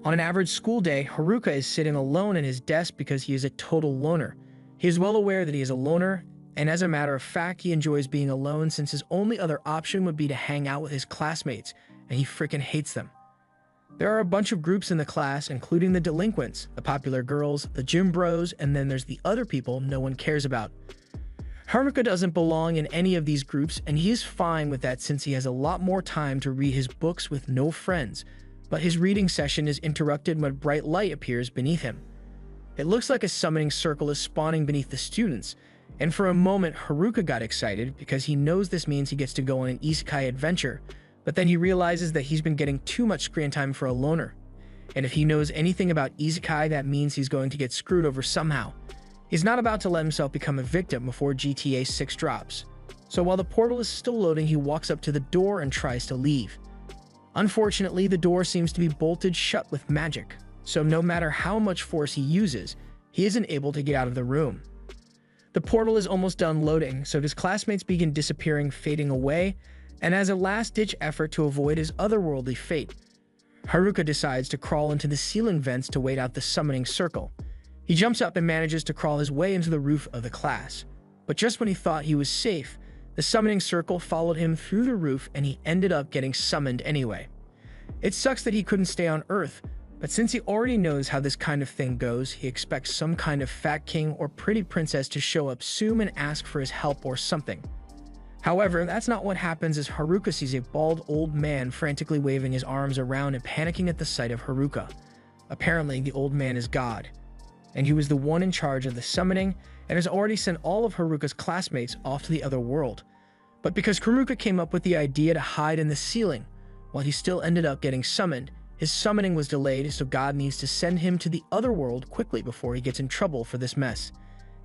On an average school day, Haruka is sitting alone in his desk because he is a total loner. He is well aware that he is a loner, and as a matter of fact, he enjoys being alone since his only other option would be to hang out with his classmates, and he freaking hates them. There are a bunch of groups in the class, including the delinquents, the popular girls, the gym bros, and then there's the other people no one cares about. Haruka doesn't belong in any of these groups, and he is fine with that since he has a lot more time to read his books with no friends, but his reading session is interrupted when bright light appears beneath him. It looks like a summoning circle is spawning beneath the students, and for a moment Haruka got excited because he knows this means he gets to go on an isekai adventure, but then he realizes that he's been getting too much screen time for a loner. And if he knows anything about isekai, that means he's going to get screwed over somehow. He's not about to let himself become a victim before GTA 6 drops. So while the portal is still loading, he walks up to the door and tries to leave. Unfortunately, the door seems to be bolted shut with magic, so no matter how much force he uses, he isn't able to get out of the room. The portal is almost done loading, so his classmates begin disappearing, fading away, and as a last-ditch effort to avoid his otherworldly fate, Haruka decides to crawl into the ceiling vents to wait out the summoning circle. He jumps up and manages to crawl his way into the roof of the class. But just when he thought he was safe, the summoning circle followed him through the roof and he ended up getting summoned anyway. It sucks that he couldn't stay on Earth, but since he already knows how this kind of thing goes, he expects some kind of fat king or pretty princess to show up soon and ask for his help or something. However, that's not what happens as Haruka sees a bald old man frantically waving his arms around and panicking at the sight of Haruka. Apparently, the old man is God, and he was the one in charge of the summoning and has already sent all of Haruka's classmates off to the other world. But because Haruka came up with the idea to hide in the ceiling, while he still ended up getting summoned, his summoning was delayed, so God needs to send him to the other world quickly before he gets in trouble for this mess.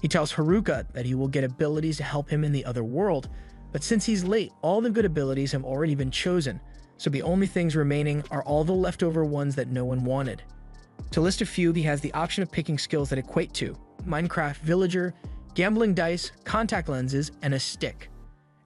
He tells Haruka that he will get abilities to help him in the other world, but since he's late, all the good abilities have already been chosen, so the only things remaining are all the leftover ones that no one wanted. To list a few, he has the option of picking skills that equate to Minecraft Villager, Gambling Dice, Contact Lenses, and a Stick.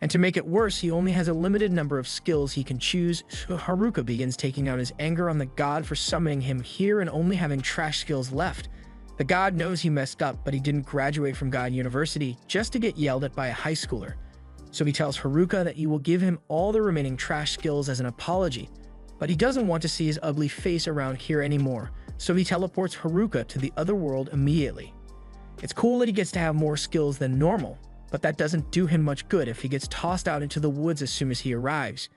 And to make it worse, he only has a limited number of skills he can choose, so Haruka begins taking out his anger on the god for summoning him here and only having trash skills left. The god knows he messed up, but he didn't graduate from God University just to get yelled at by a high schooler. So he tells Haruka that he will give him all the remaining trash skills as an apology, but he doesn't want to see his ugly face around here anymore, so he teleports Haruka to the other world immediately. It's cool that he gets to have more skills than normal, but that doesn't do him much good if he gets tossed out into the woods as soon as he arrives.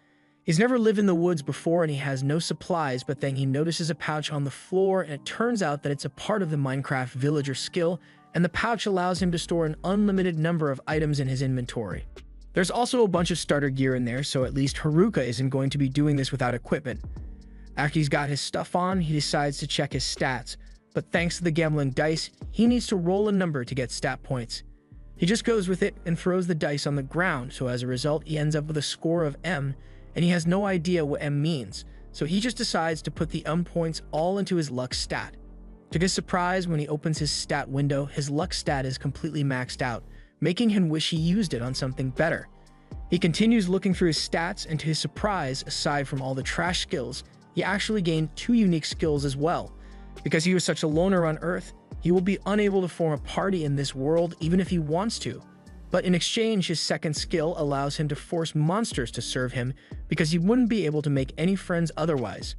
He's never lived in the woods before and he has no supplies, but then he notices a pouch on the floor and it turns out that it's a part of the Minecraft Villager skill, and the pouch allows him to store an unlimited number of items in his inventory. There's also a bunch of starter gear in there, so at least Haruka isn't going to be doing this without equipment. After he's got his stuff on, he decides to check his stats, but thanks to the gambling dice, he needs to roll a number to get stat points. He just goes with it and throws the dice on the ground, so as a result he ends up with a score of M, and he has no idea what M means, so he just decides to put the M points all into his luck stat. To his surprise, when he opens his stat window, his luck stat is completely maxed out, making him wish he used it on something better. He continues looking through his stats, and to his surprise, aside from all the trash skills, he actually gained 2 unique skills as well. Because he was such a loner on Earth, he will be unable to form a party in this world even if he wants to. But in exchange, his second skill allows him to force monsters to serve him because he wouldn't be able to make any friends otherwise.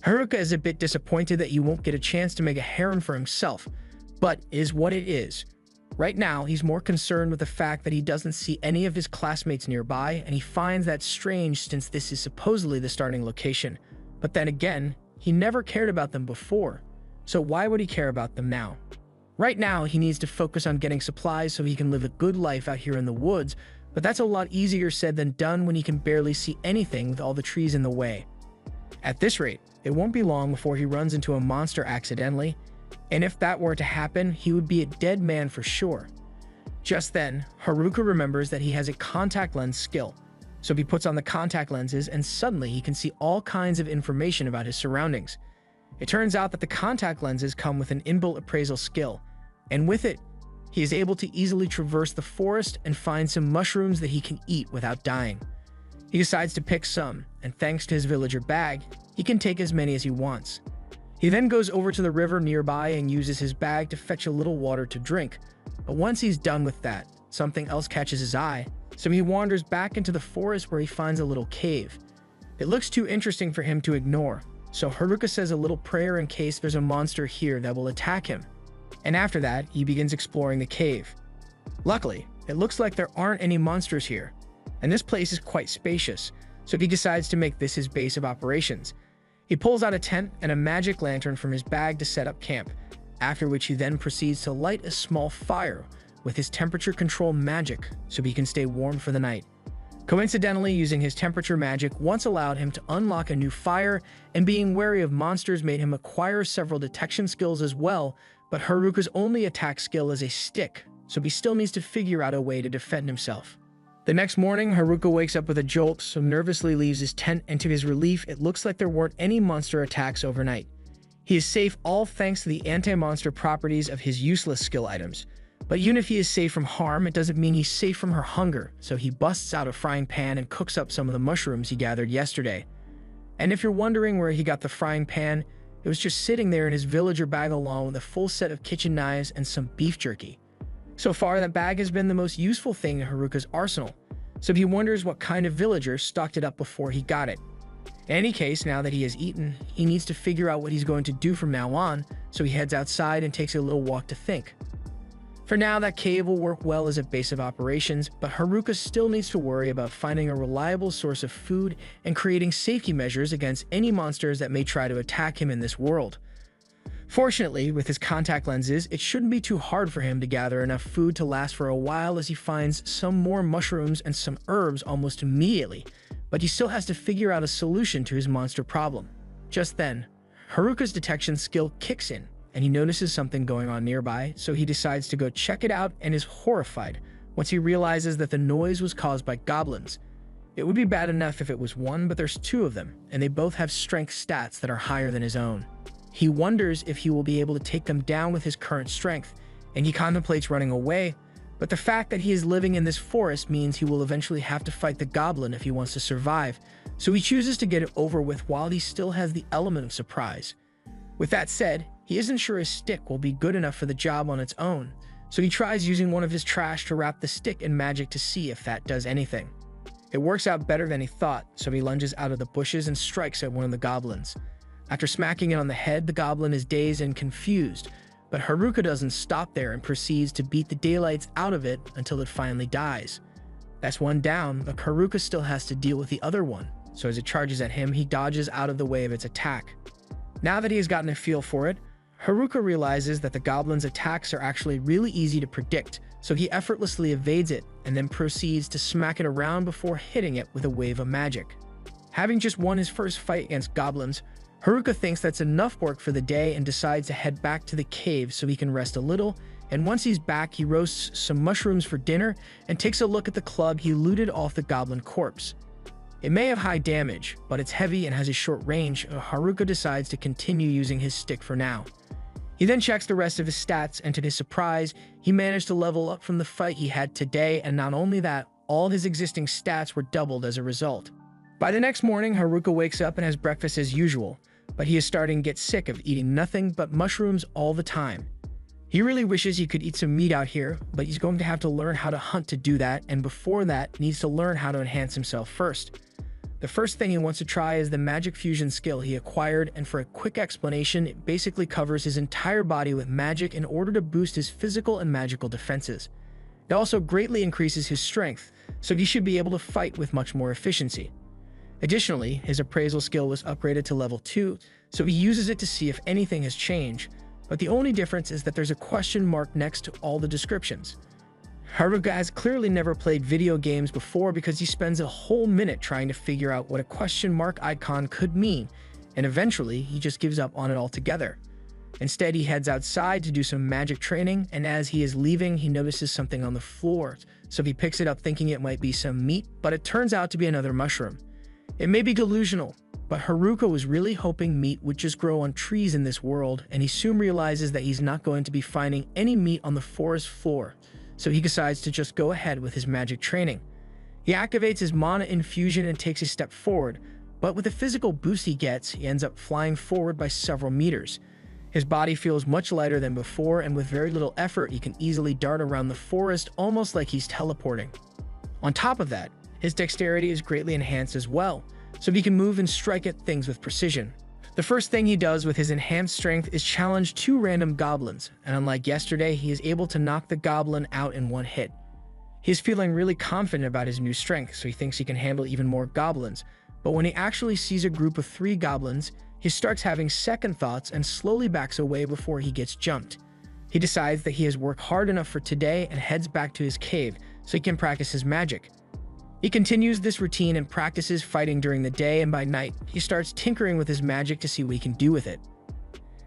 Haruka is a bit disappointed that he won't get a chance to make a harem for himself, but it is what it is. Right now, he's more concerned with the fact that he doesn't see any of his classmates nearby, and he finds that strange since this is supposedly the starting location. But then again, he never cared about them before, so why would he care about them now? Right now, he needs to focus on getting supplies so he can live a good life out here in the woods, but that's a lot easier said than done when he can barely see anything with all the trees in the way. At this rate, it won't be long before he runs into a monster accidentally, and if that were to happen, he would be a dead man for sure. Just then, Haruka remembers that he has a contact lens skill, so he puts on the contact lenses and suddenly he can see all kinds of information about his surroundings. It turns out that the contact lenses come with an inbuilt appraisal skill, and with it, he is able to easily traverse the forest and find some mushrooms that he can eat without dying. He decides to pick some, and thanks to his villager bag, he can take as many as he wants. He then goes over to the river nearby and uses his bag to fetch a little water to drink. But once he's done with that, something else catches his eye, so he wanders back into the forest where he finds a little cave. It looks too interesting for him to ignore, so Haruka says a little prayer in case there's a monster here that will attack him. And after that, he begins exploring the cave. Luckily, it looks like there aren't any monsters here, and this place is quite spacious, so he decides to make this his base of operations. He pulls out a tent and a magic lantern from his bag to set up camp, after which he then proceeds to light a small fire with his temperature control magic so he can stay warm for the night. Coincidentally, using his temperature magic once allowed him to unlock a new fire, and being wary of monsters made him acquire several detection skills as well, but Haruka's only attack skill is a stick, so he still needs to figure out a way to defend himself. The next morning, Haruka wakes up with a jolt, so nervously leaves his tent, and to his relief, it looks like there weren't any monster attacks overnight. He is safe all thanks to the anti-monster properties of his useless skill items. But even if he is safe from harm, it doesn't mean he's safe from her hunger, so he busts out a frying pan and cooks up some of the mushrooms he gathered yesterday. And if you're wondering where he got the frying pan, it was just sitting there in his villager bag along with a full set of kitchen knives and some beef jerky. So far, that bag has been the most useful thing in Haruka's arsenal, so he wonders what kind of villager stocked it up before he got it. In any case, now that he has eaten, he needs to figure out what he's going to do from now on, so he heads outside and takes a little walk to think. For now, that cave will work well as a base of operations, but Haruka still needs to worry about finding a reliable source of food and creating safety measures against any monsters that may try to attack him in this world. Fortunately, with his contact lenses, it shouldn't be too hard for him to gather enough food to last for a while, as he finds some more mushrooms and some herbs almost immediately, but he still has to figure out a solution to his monster problem. Just then, Haruka's detection skill kicks in, and he notices something going on nearby, so he decides to go check it out and is horrified once he realizes that the noise was caused by goblins. It would be bad enough if it was one, but there's two of them, and they both have strength stats that are higher than his own. He wonders if he will be able to take them down with his current strength, and he contemplates running away, but the fact that he is living in this forest means he will eventually have to fight the goblin if he wants to survive, so he chooses to get it over with while he still has the element of surprise. With that said, he isn't sure his stick will be good enough for the job on its own, so he tries using one of his trash to wrap the stick in magic to see if that does anything. It works out better than he thought, so he lunges out of the bushes and strikes at one of the goblins. After smacking it on the head, the goblin is dazed and confused, but Haruka doesn't stop there and proceeds to beat the daylights out of it until it finally dies. That's one down, but Haruka still has to deal with the other one, so as it charges at him, he dodges out of the way of its attack. Now that he has gotten a feel for it, Haruka realizes that the goblin's attacks are actually really easy to predict, so he effortlessly evades it and then proceeds to smack it around before hitting it with a wave of magic. Having just won his first fight against goblins, Haruka thinks that's enough work for the day and decides to head back to the cave so he can rest a little, and once he's back, he roasts some mushrooms for dinner and takes a look at the club he looted off the goblin corpse. It may have high damage, but it's heavy and has a short range, so Haruka decides to continue using his stick for now. He then checks the rest of his stats, and to his surprise, he managed to level up from the fight he had today, and not only that, all his existing stats were doubled as a result. By the next morning, Haruka wakes up and has breakfast as usual, but he is starting to get sick of eating nothing but mushrooms all the time. He really wishes he could eat some meat out here, but he's going to have to learn how to hunt to do that, and before that, needs to learn how to enhance himself first. The first thing he wants to try is the magic fusion skill he acquired, and for a quick explanation, it basically covers his entire body with magic in order to boost his physical and magical defenses. It also greatly increases his strength, so he should be able to fight with much more efficiency. Additionally, his appraisal skill was upgraded to level 2, so he uses it to see if anything has changed, but the only difference is that there's a question mark next to all the descriptions. Haruka has clearly never played video games before because he spends a whole minute trying to figure out what a question mark icon could mean, and eventually he just gives up on it altogether. Instead, he heads outside to do some magic training, and as he is leaving, he notices something on the floor, so he picks it up thinking it might be some meat, but it turns out to be another mushroom. It may be delusional, but Haruka was really hoping meat would just grow on trees in this world, and he soon realizes that he's not going to be finding any meat on the forest floor, so he decides to just go ahead with his magic training. He activates his mana infusion and takes a step forward, But with the physical boost he gets, he ends up flying forward by several meters. His body feels much lighter than before, and with very little effort, he can easily dart around the forest almost like he's teleporting. On top of that, his dexterity is greatly enhanced as well, so he can move and strike at things with precision. The first thing he does with his enhanced strength is challenge 2 random goblins, and unlike yesterday, he is able to knock the goblin out in one hit. He is feeling really confident about his new strength, so he thinks he can handle even more goblins, but when he actually sees a group of 3 goblins, he starts having second thoughts and slowly backs away before he gets jumped. He decides that he has worked hard enough for today and heads back to his cave so he can practice his magic. He continues this routine and practices fighting during the day, and by night, he starts tinkering with his magic to see what he can do with it.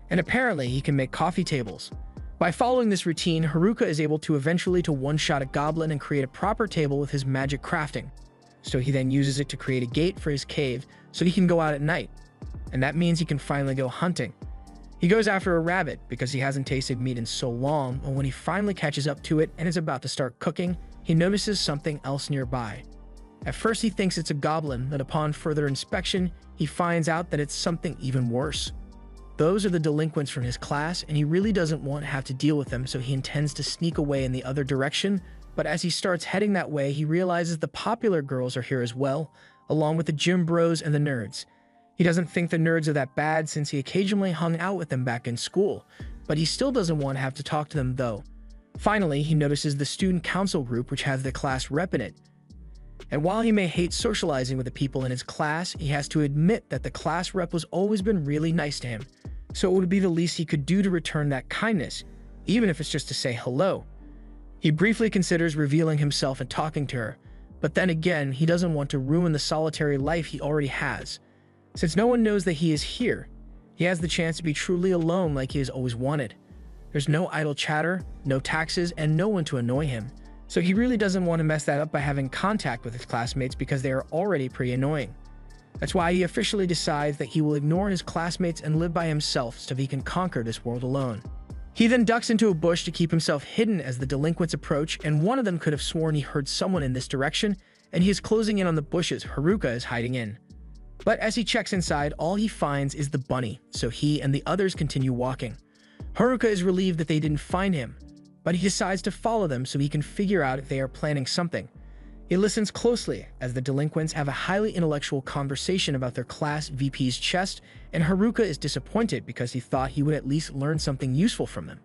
And apparently, he can make coffee tables. By following this routine, Haruka is able to eventually to one-shot a goblin and create a proper table with his magic crafting. So he then uses it to create a gate for his cave so he can go out at night. And that means he can finally go hunting. He goes after a rabbit because he hasn't tasted meat in so long, and when he finally catches up to it and is about to start cooking, he notices something else nearby. At first he thinks it's a goblin, but upon further inspection, he finds out that it's something even worse. Those are the delinquents from his class, and he really doesn't want to have to deal with them, so he intends to sneak away in the other direction, but as he starts heading that way, he realizes the popular girls are here as well, along with the gym bros and the nerds. He doesn't think the nerds are that bad since he occasionally hung out with them back in school, but he still doesn't want to have to talk to them though. Finally, he notices the student council group which has the class rep in it. And while he may hate socializing with the people in his class, he has to admit that the class rep has always been really nice to him. So it would be the least he could do to return that kindness, even if it's just to say hello. He briefly considers revealing himself and talking to her, but then again, he doesn't want to ruin the solitary life he already has. Since no one knows that he is here, he has the chance to be truly alone like he has always wanted. There's no idle chatter, no taxes, and no one to annoy him. So he really doesn't want to mess that up by having contact with his classmates because they are already pretty annoying. That's why he officially decides that he will ignore his classmates and live by himself so he can conquer this world alone. He then ducks into a bush to keep himself hidden as the delinquents approach, and one of them could have sworn he heard someone in this direction, and he is closing in on the bushes Haruka is hiding in. But as he checks inside, all he finds is the bunny, so he and the others continue walking. Haruka is relieved that they didn't find him, but he decides to follow them so he can figure out if they are planning something. He listens closely as the delinquents have a highly intellectual conversation about their class VP's chest, and Haruka is disappointed because he thought he would at least learn something useful from them.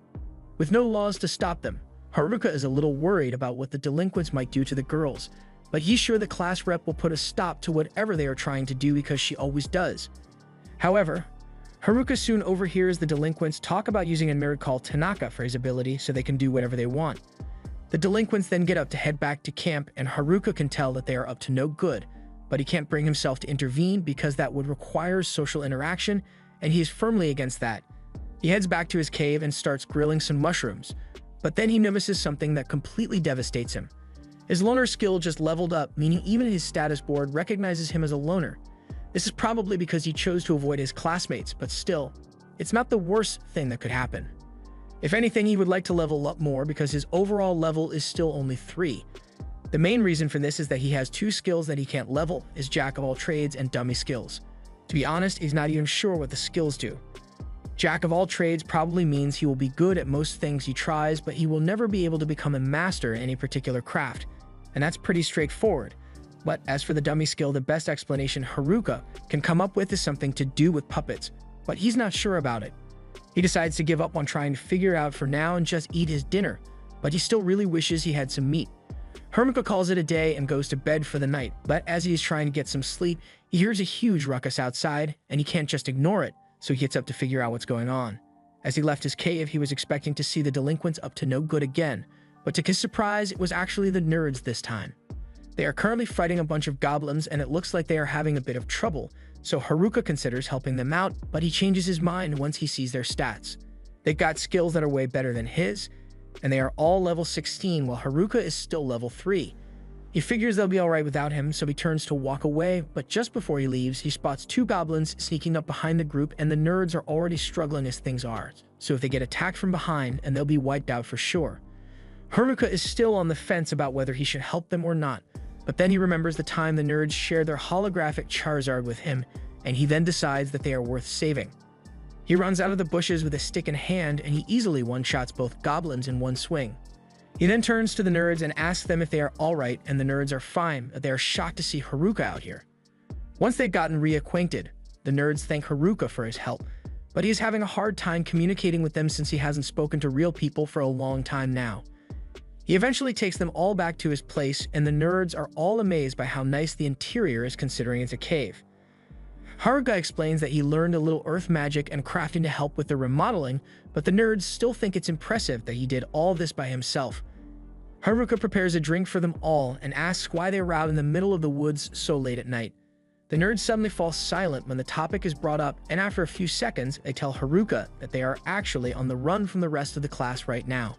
With no laws to stop them, Haruka is a little worried about what the delinquents might do to the girls, but he's sure the class rep will put a stop to whatever they are trying to do because she always does. However, Haruka soon overhears the delinquents talk about using a nerd called Tanaka for his ability so they can do whatever they want. The delinquents then get up to head back to camp, and Haruka can tell that they are up to no good, but he can't bring himself to intervene because that would require social interaction, and he is firmly against that. He heads back to his cave and starts grilling some mushrooms, but then he notices something that completely devastates him. His loner skill just leveled up, meaning even his status board recognizes him as a loner. This is probably because he chose to avoid his classmates, but still, it's not the worst thing that could happen. If anything, he would like to level up more because his overall level is still only 3. The main reason for this is that he has 2 skills that he can't level, his Jack of all trades and dummy skills. To be honest, he's not even sure what the skills do. Jack of all trades probably means he will be good at most things he tries, but he will never be able to become a master in any particular craft, and that's pretty straightforward. But as for the dummy skill, the best explanation Haruka can come up with is something to do with puppets, but he's not sure about it. He decides to give up on trying to figure out for now and just eat his dinner, but he still really wishes he had some meat. Haruka calls it a day and goes to bed for the night, but as he is trying to get some sleep, he hears a huge ruckus outside, and he can't just ignore it, so he gets up to figure out what's going on. As he left his cave, he was expecting to see the delinquents up to no good again, but to his surprise, it was actually the nerds this time. They are currently fighting a bunch of goblins, and it looks like they are having a bit of trouble, so Haruka considers helping them out, but he changes his mind once he sees their stats. They've got skills that are way better than his, and they are all level 16 while Haruka is still level 3. He figures they'll be alright without him, so he turns to walk away, but just before he leaves, he spots 2 goblins sneaking up behind the group, and the nerds are already struggling as things are, so if they get attacked from behind, and they'll be wiped out for sure. Haruka is still on the fence about whether he should help them or not, But then he remembers the time the nerds shared their holographic Charizard with him, and he then decides that they are worth saving. He runs out of the bushes with a stick in hand, and he easily one-shots both goblins in one swing. He then turns to the nerds and asks them if they are alright, and the nerds are fine, but they are shocked to see Haruka out here. Once they've gotten reacquainted, the nerds thank Haruka for his help, but he is having a hard time communicating with them since he hasn't spoken to real people for a long time now. He eventually takes them all back to his place, and the nerds are all amazed by how nice the interior is considering it's a cave. Haruka explains that he learned a little earth magic and crafting to help with the remodeling, but the nerds still think it's impressive that he did all this by himself. Haruka prepares a drink for them all and asks why they are out in the middle of the woods so late at night. The nerds suddenly fall silent when the topic is brought up, and after a few seconds, they tell Haruka that they are actually on the run from the rest of the class right now.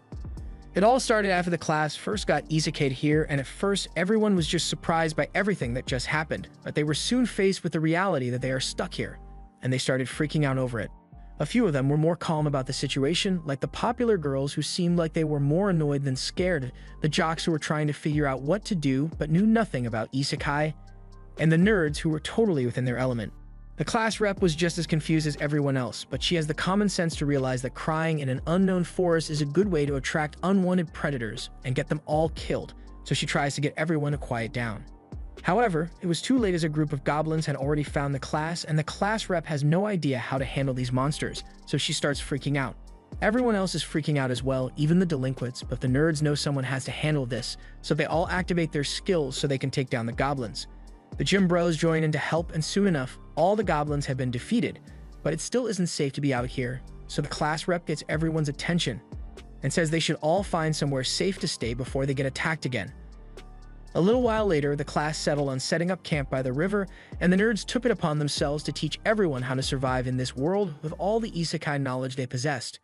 It all started after the class first got isekai'd here, and at first everyone was just surprised by everything that just happened, but they were soon faced with the reality that they are stuck here, and they started freaking out over it. A few of them were more calm about the situation, like the popular girls who seemed like they were more annoyed than scared, the jocks who were trying to figure out what to do but knew nothing about isekai, and the nerds who were totally within their element. The class rep was just as confused as everyone else, but she has the common sense to realize that crying in an unknown forest is a good way to attract unwanted predators and get them all killed, so she tries to get everyone to quiet down. However, it was too late as a group of goblins had already found the class, and the class rep has no idea how to handle these monsters, so she starts freaking out. Everyone else is freaking out as well, even the delinquents, but the nerds know someone has to handle this, so they all activate their skills so they can take down the goblins. The gym bros join in to help, and soon enough, all the goblins have been defeated, but it still isn't safe to be out here, so the class rep gets everyone's attention and says they should all find somewhere safe to stay before they get attacked again. A little while later, the class settled on setting up camp by the river, and the nerds took it upon themselves to teach everyone how to survive in this world with all the isekai knowledge they possessed.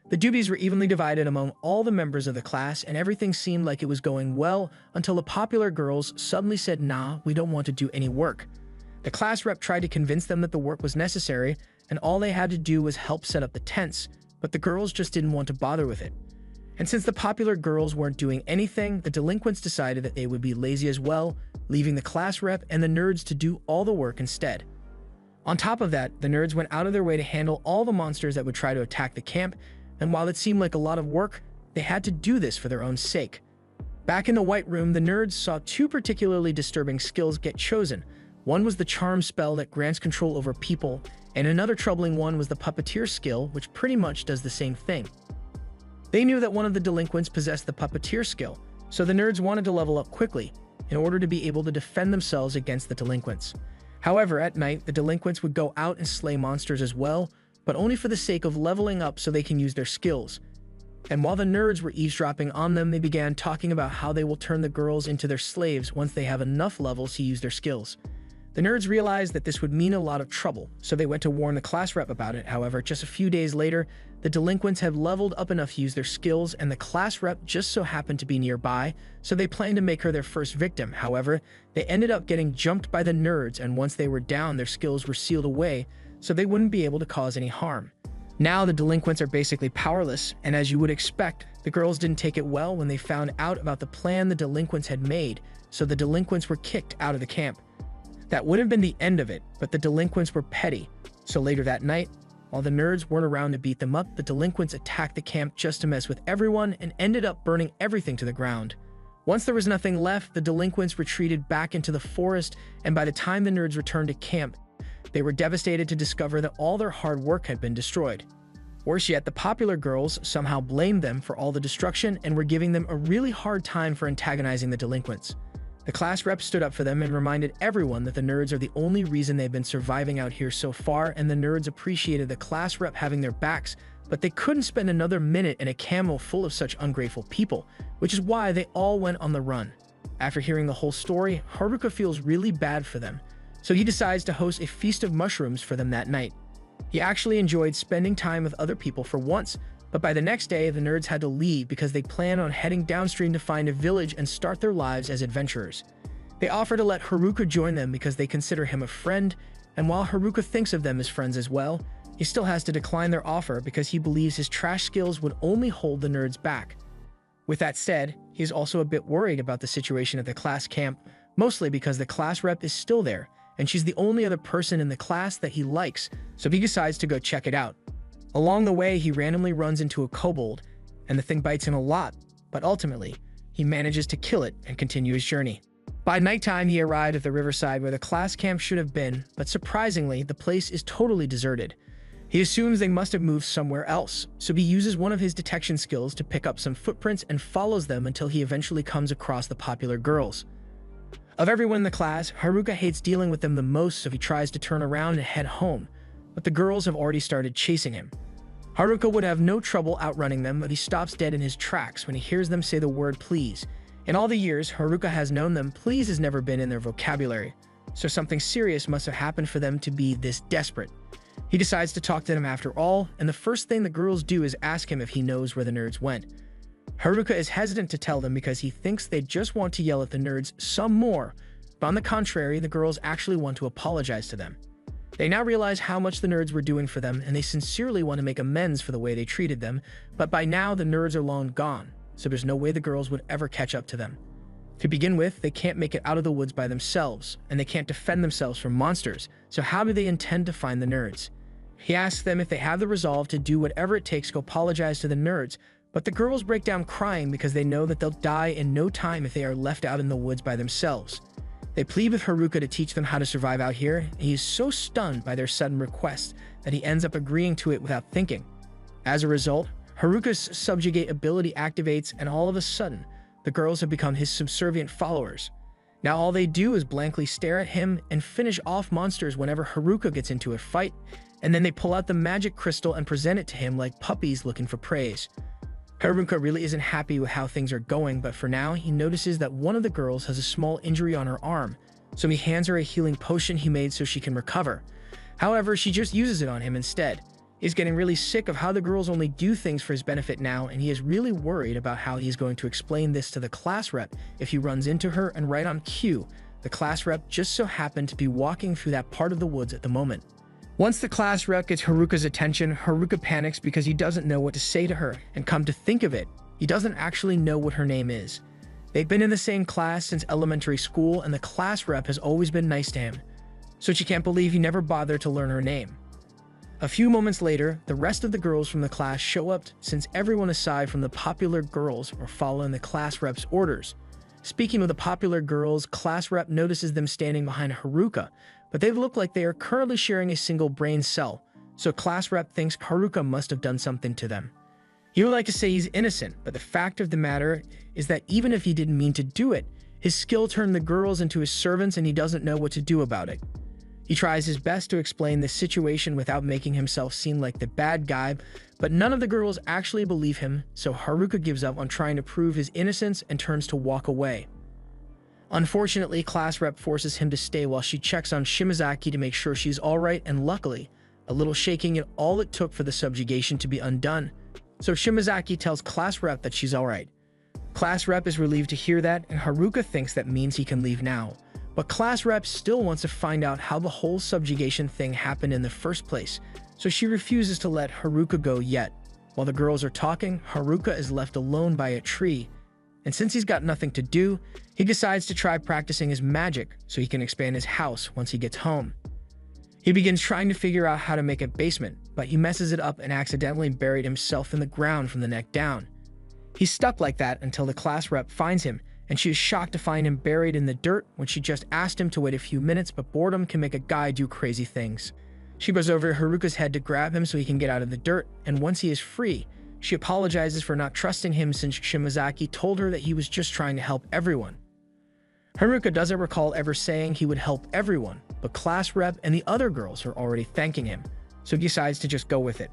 The duties were evenly divided among all the members of the class, and everything seemed like it was going well until the popular girls suddenly said, "Nah, we don't want to do any work." The class rep tried to convince them that the work was necessary, and all they had to do was help set up the tents, but the girls just didn't want to bother with it. And since the popular girls weren't doing anything, the delinquents decided that they would be lazy as well, leaving the class rep and the nerds to do all the work instead. On top of that, the nerds went out of their way to handle all the monsters that would try to attack the camp, and while it seemed like a lot of work, they had to do this for their own sake. Back in the White Room, the nerds saw two particularly disturbing skills get chosen. One was the charm spell that grants control over people, and another troubling one was the puppeteer skill, which pretty much does the same thing. They knew that one of the delinquents possessed the puppeteer skill, so the nerds wanted to level up quickly in order to be able to defend themselves against the delinquents. However, at night, the delinquents would go out and slay monsters as well, but only for the sake of leveling up so they can use their skills. And while the nerds were eavesdropping on them, they began talking about how they will turn the girls into their slaves once they have enough levels to use their skills. The nerds realized that this would mean a lot of trouble, so they went to warn the class rep about it. However, just a few days later, the delinquents had leveled up enough to use their skills, and the class rep just so happened to be nearby, so they planned to make her their first victim. However, they ended up getting jumped by the nerds, and once they were down, their skills were sealed away, so they wouldn't be able to cause any harm. Now the delinquents are basically powerless, and as you would expect, the girls didn't take it well when they found out about the plan the delinquents had made, so the delinquents were kicked out of the camp. That would have been the end of it, but the delinquents were petty, so later that night, while the nerds weren't around to beat them up, the delinquents attacked the camp just to mess with everyone and ended up burning everything to the ground. Once there was nothing left, the delinquents retreated back into the forest, and by the time the nerds returned to camp, they were devastated to discover that all their hard work had been destroyed. Worse yet, the popular girls somehow blamed them for all the destruction and were giving them a really hard time for antagonizing the delinquents. The class rep stood up for them and reminded everyone that the nerds are the only reason they've been surviving out here so far, and the nerds appreciated the class rep having their backs, but they couldn't spend another minute in a camel full of such ungrateful people, which is why they all went on the run. After hearing the whole story, Haruka feels really bad for them, so he decides to host a feast of mushrooms for them that night. He actually enjoyed spending time with other people for once, but by the next day, the nerds had to leave because they plan on heading downstream to find a village and start their lives as adventurers. They offer to let Haruka join them because they consider him a friend, and while Haruka thinks of them as friends as well, he still has to decline their offer because he believes his trash skills would only hold the nerds back. With that said, he is also a bit worried about the situation at the class camp, mostly because the class rep is still there, and she's the only other person in the class that he likes, so he decides to go check it out. Along the way, he randomly runs into a kobold, and the thing bites him a lot, but ultimately, he manages to kill it and continue his journey. By nighttime, he arrived at the riverside where the class camp should have been, but surprisingly, the place is totally deserted. He assumes they must have moved somewhere else, so he uses one of his detection skills to pick up some footprints and follows them until he eventually comes across the popular girls. Of everyone in the class, Haruka hates dealing with them the most, so he tries to turn around and head home, but the girls have already started chasing him. Haruka would have no trouble outrunning them, but he stops dead in his tracks when he hears them say the word please. In all the years Haruka has known them, please has never been in their vocabulary, so something serious must have happened for them to be this desperate. He decides to talk to them after all, and the first thing the girls do is ask him if he knows where the nerds went. Haruka is hesitant to tell them because he thinks they just want to yell at the nerds some more, but on the contrary, the girls actually want to apologize to them. They now realize how much the nerds were doing for them, and they sincerely want to make amends for the way they treated them, but by now the nerds are long gone, so there's no way the girls would ever catch up to them. To begin with, they can't make it out of the woods by themselves, and they can't defend themselves from monsters, so how do they intend to find the nerds? He asks them if they have the resolve to do whatever it takes to apologize to the nerds, but the girls break down crying because they know that they'll die in no time if they are left out in the woods by themselves. They plead with Haruka to teach them how to survive out here, and he is so stunned by their sudden request that he ends up agreeing to it without thinking. As a result, Haruka's subjugate ability activates, and all of a sudden, the girls have become his subservient followers. Now all they do is blankly stare at him and finish off monsters whenever Haruka gets into a fight, and then they pull out the magic crystal and present it to him like puppies looking for praise. Haruka really isn't happy with how things are going, but for now, he notices that one of the girls has a small injury on her arm, so he hands her a healing potion he made so she can recover. However, she just uses it on him instead. He's getting really sick of how the girls only do things for his benefit now, and he is really worried about how he's going to explain this to the class rep if he runs into her, and right on cue, the class rep just so happened to be walking through that part of the woods at the moment. Once the class rep gets Haruka's attention, Haruka panics because he doesn't know what to say to her, and come to think of it, he doesn't actually know what her name is. They've been in the same class since elementary school, and the class rep has always been nice to him, so she can't believe he never bothered to learn her name. A few moments later, the rest of the girls from the class show up since everyone aside from the popular girls are following the class rep's orders. Speaking of the popular girls, class rep notices them standing behind Haruka, but they look like they are currently sharing a single brain cell, so class rep thinks Haruka must have done something to them. He would like to say he's innocent, but the fact of the matter is that even if he didn't mean to do it, his skill turned the girls into his servants and he doesn't know what to do about it. He tries his best to explain the situation without making himself seem like the bad guy, but none of the girls actually believe him, so Haruka gives up on trying to prove his innocence and turns to walk away. Unfortunately, class rep forces him to stay while she checks on Shimazaki to make sure she's alright, and luckily, a little shaking is all it took for the subjugation to be undone, so Shimazaki tells class rep that she's alright. Class rep is relieved to hear that, and Haruka thinks that means he can leave now. But class rep still wants to find out how the whole subjugation thing happened in the first place, so she refuses to let Haruka go yet. While the girls are talking, Haruka is left alone by a tree, and since he's got nothing to do, he decides to try practicing his magic so he can expand his house once he gets home. He begins trying to figure out how to make a basement, but he messes it up and accidentally buried himself in the ground from the neck down. He's stuck like that until the class rep finds him, and she is shocked to find him buried in the dirt when she just asked him to wait a few minutes, but boredom can make a guy do crazy things. She goes over Haruka's head to grab him so he can get out of the dirt, and once he is free, she apologizes for not trusting him since Shimazaki told her that he was just trying to help everyone. Haruka doesn't recall ever saying he would help everyone, but class rep and the other girls are already thanking him, so he decides to just go with it.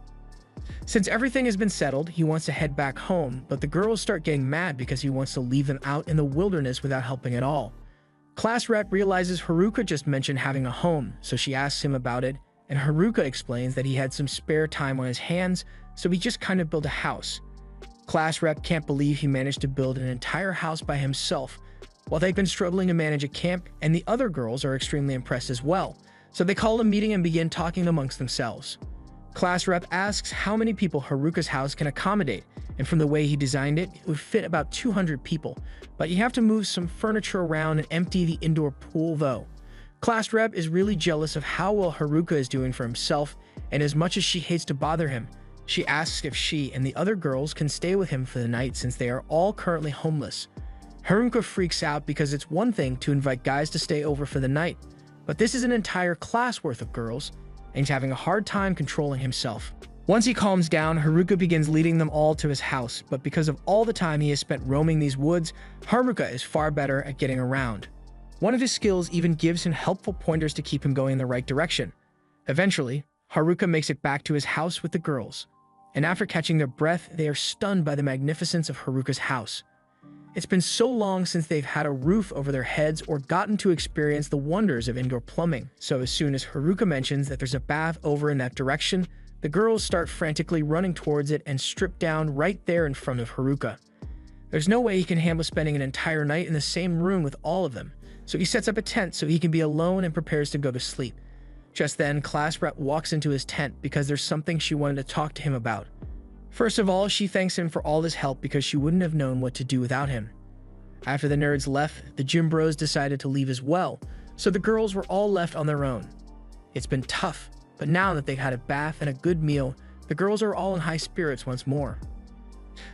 Since everything has been settled, he wants to head back home, but the girls start getting mad because he wants to leave them out in the wilderness without helping at all. Class rep realizes Haruka just mentioned having a home, so she asks him about it, and Haruka explains that he had some spare time on his hands, so he just kind of built a house. Class rep can't believe he managed to build an entire house by himself, while they've been struggling to manage a camp, and the other girls are extremely impressed as well, so they call a meeting and begin talking amongst themselves. Class rep asks how many people Haruka's house can accommodate, and from the way he designed it, it would fit about 200 people, but you have to move some furniture around and empty the indoor pool though. Class rep is really jealous of how well Haruka is doing for himself, and as much as she hates to bother him, she asks if she and the other girls can stay with him for the night since they are all currently homeless. Haruka freaks out because it's one thing to invite guys to stay over for the night, but this is an entire class worth of girls, and he's having a hard time controlling himself. Once he calms down, Haruka begins leading them all to his house, but because of all the time he has spent roaming these woods, Haruka is far better at getting around. One of his skills even gives him helpful pointers to keep him going in the right direction. Eventually, Haruka makes it back to his house with the girls, and after catching their breath, they are stunned by the magnificence of Haruka's house. It's been so long since they've had a roof over their heads or gotten to experience the wonders of indoor plumbing, so as soon as Haruka mentions that there's a bath over in that direction, the girls start frantically running towards it and strip down right there in front of Haruka. There's no way he can handle spending an entire night in the same room with all of them, so he sets up a tent so he can be alone and prepares to go to sleep. Just then, class rep walks into his tent because there's something she wanted to talk to him about. First of all, she thanks him for all his help because she wouldn't have known what to do without him. After the nerds left, the gym bros decided to leave as well, so the girls were all left on their own. It's been tough, but now that they've had a bath and a good meal, the girls are all in high spirits once more.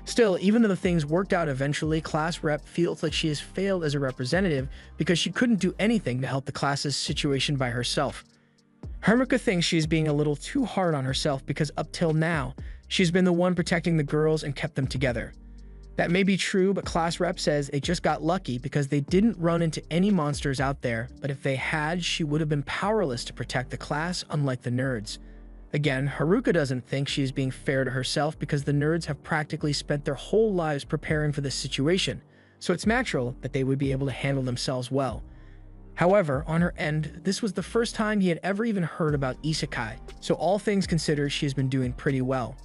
Still, even though the things worked out eventually, class rep feels like she has failed as a representative because she couldn't do anything to help the class's situation by herself. Haruka thinks she's being a little too hard on herself because up till now, she's been the one protecting the girls and kept them together. That may be true, but class rep says they just got lucky because they didn't run into any monsters out there, but if they had, she would have been powerless to protect the class, unlike the nerds. Again, Haruka doesn't think she is being fair to herself because the nerds have practically spent their whole lives preparing for this situation, so it's natural that they would be able to handle themselves well. However, on her end, this was the first time he had ever even heard about isekai, so all things considered, she has been doing pretty well.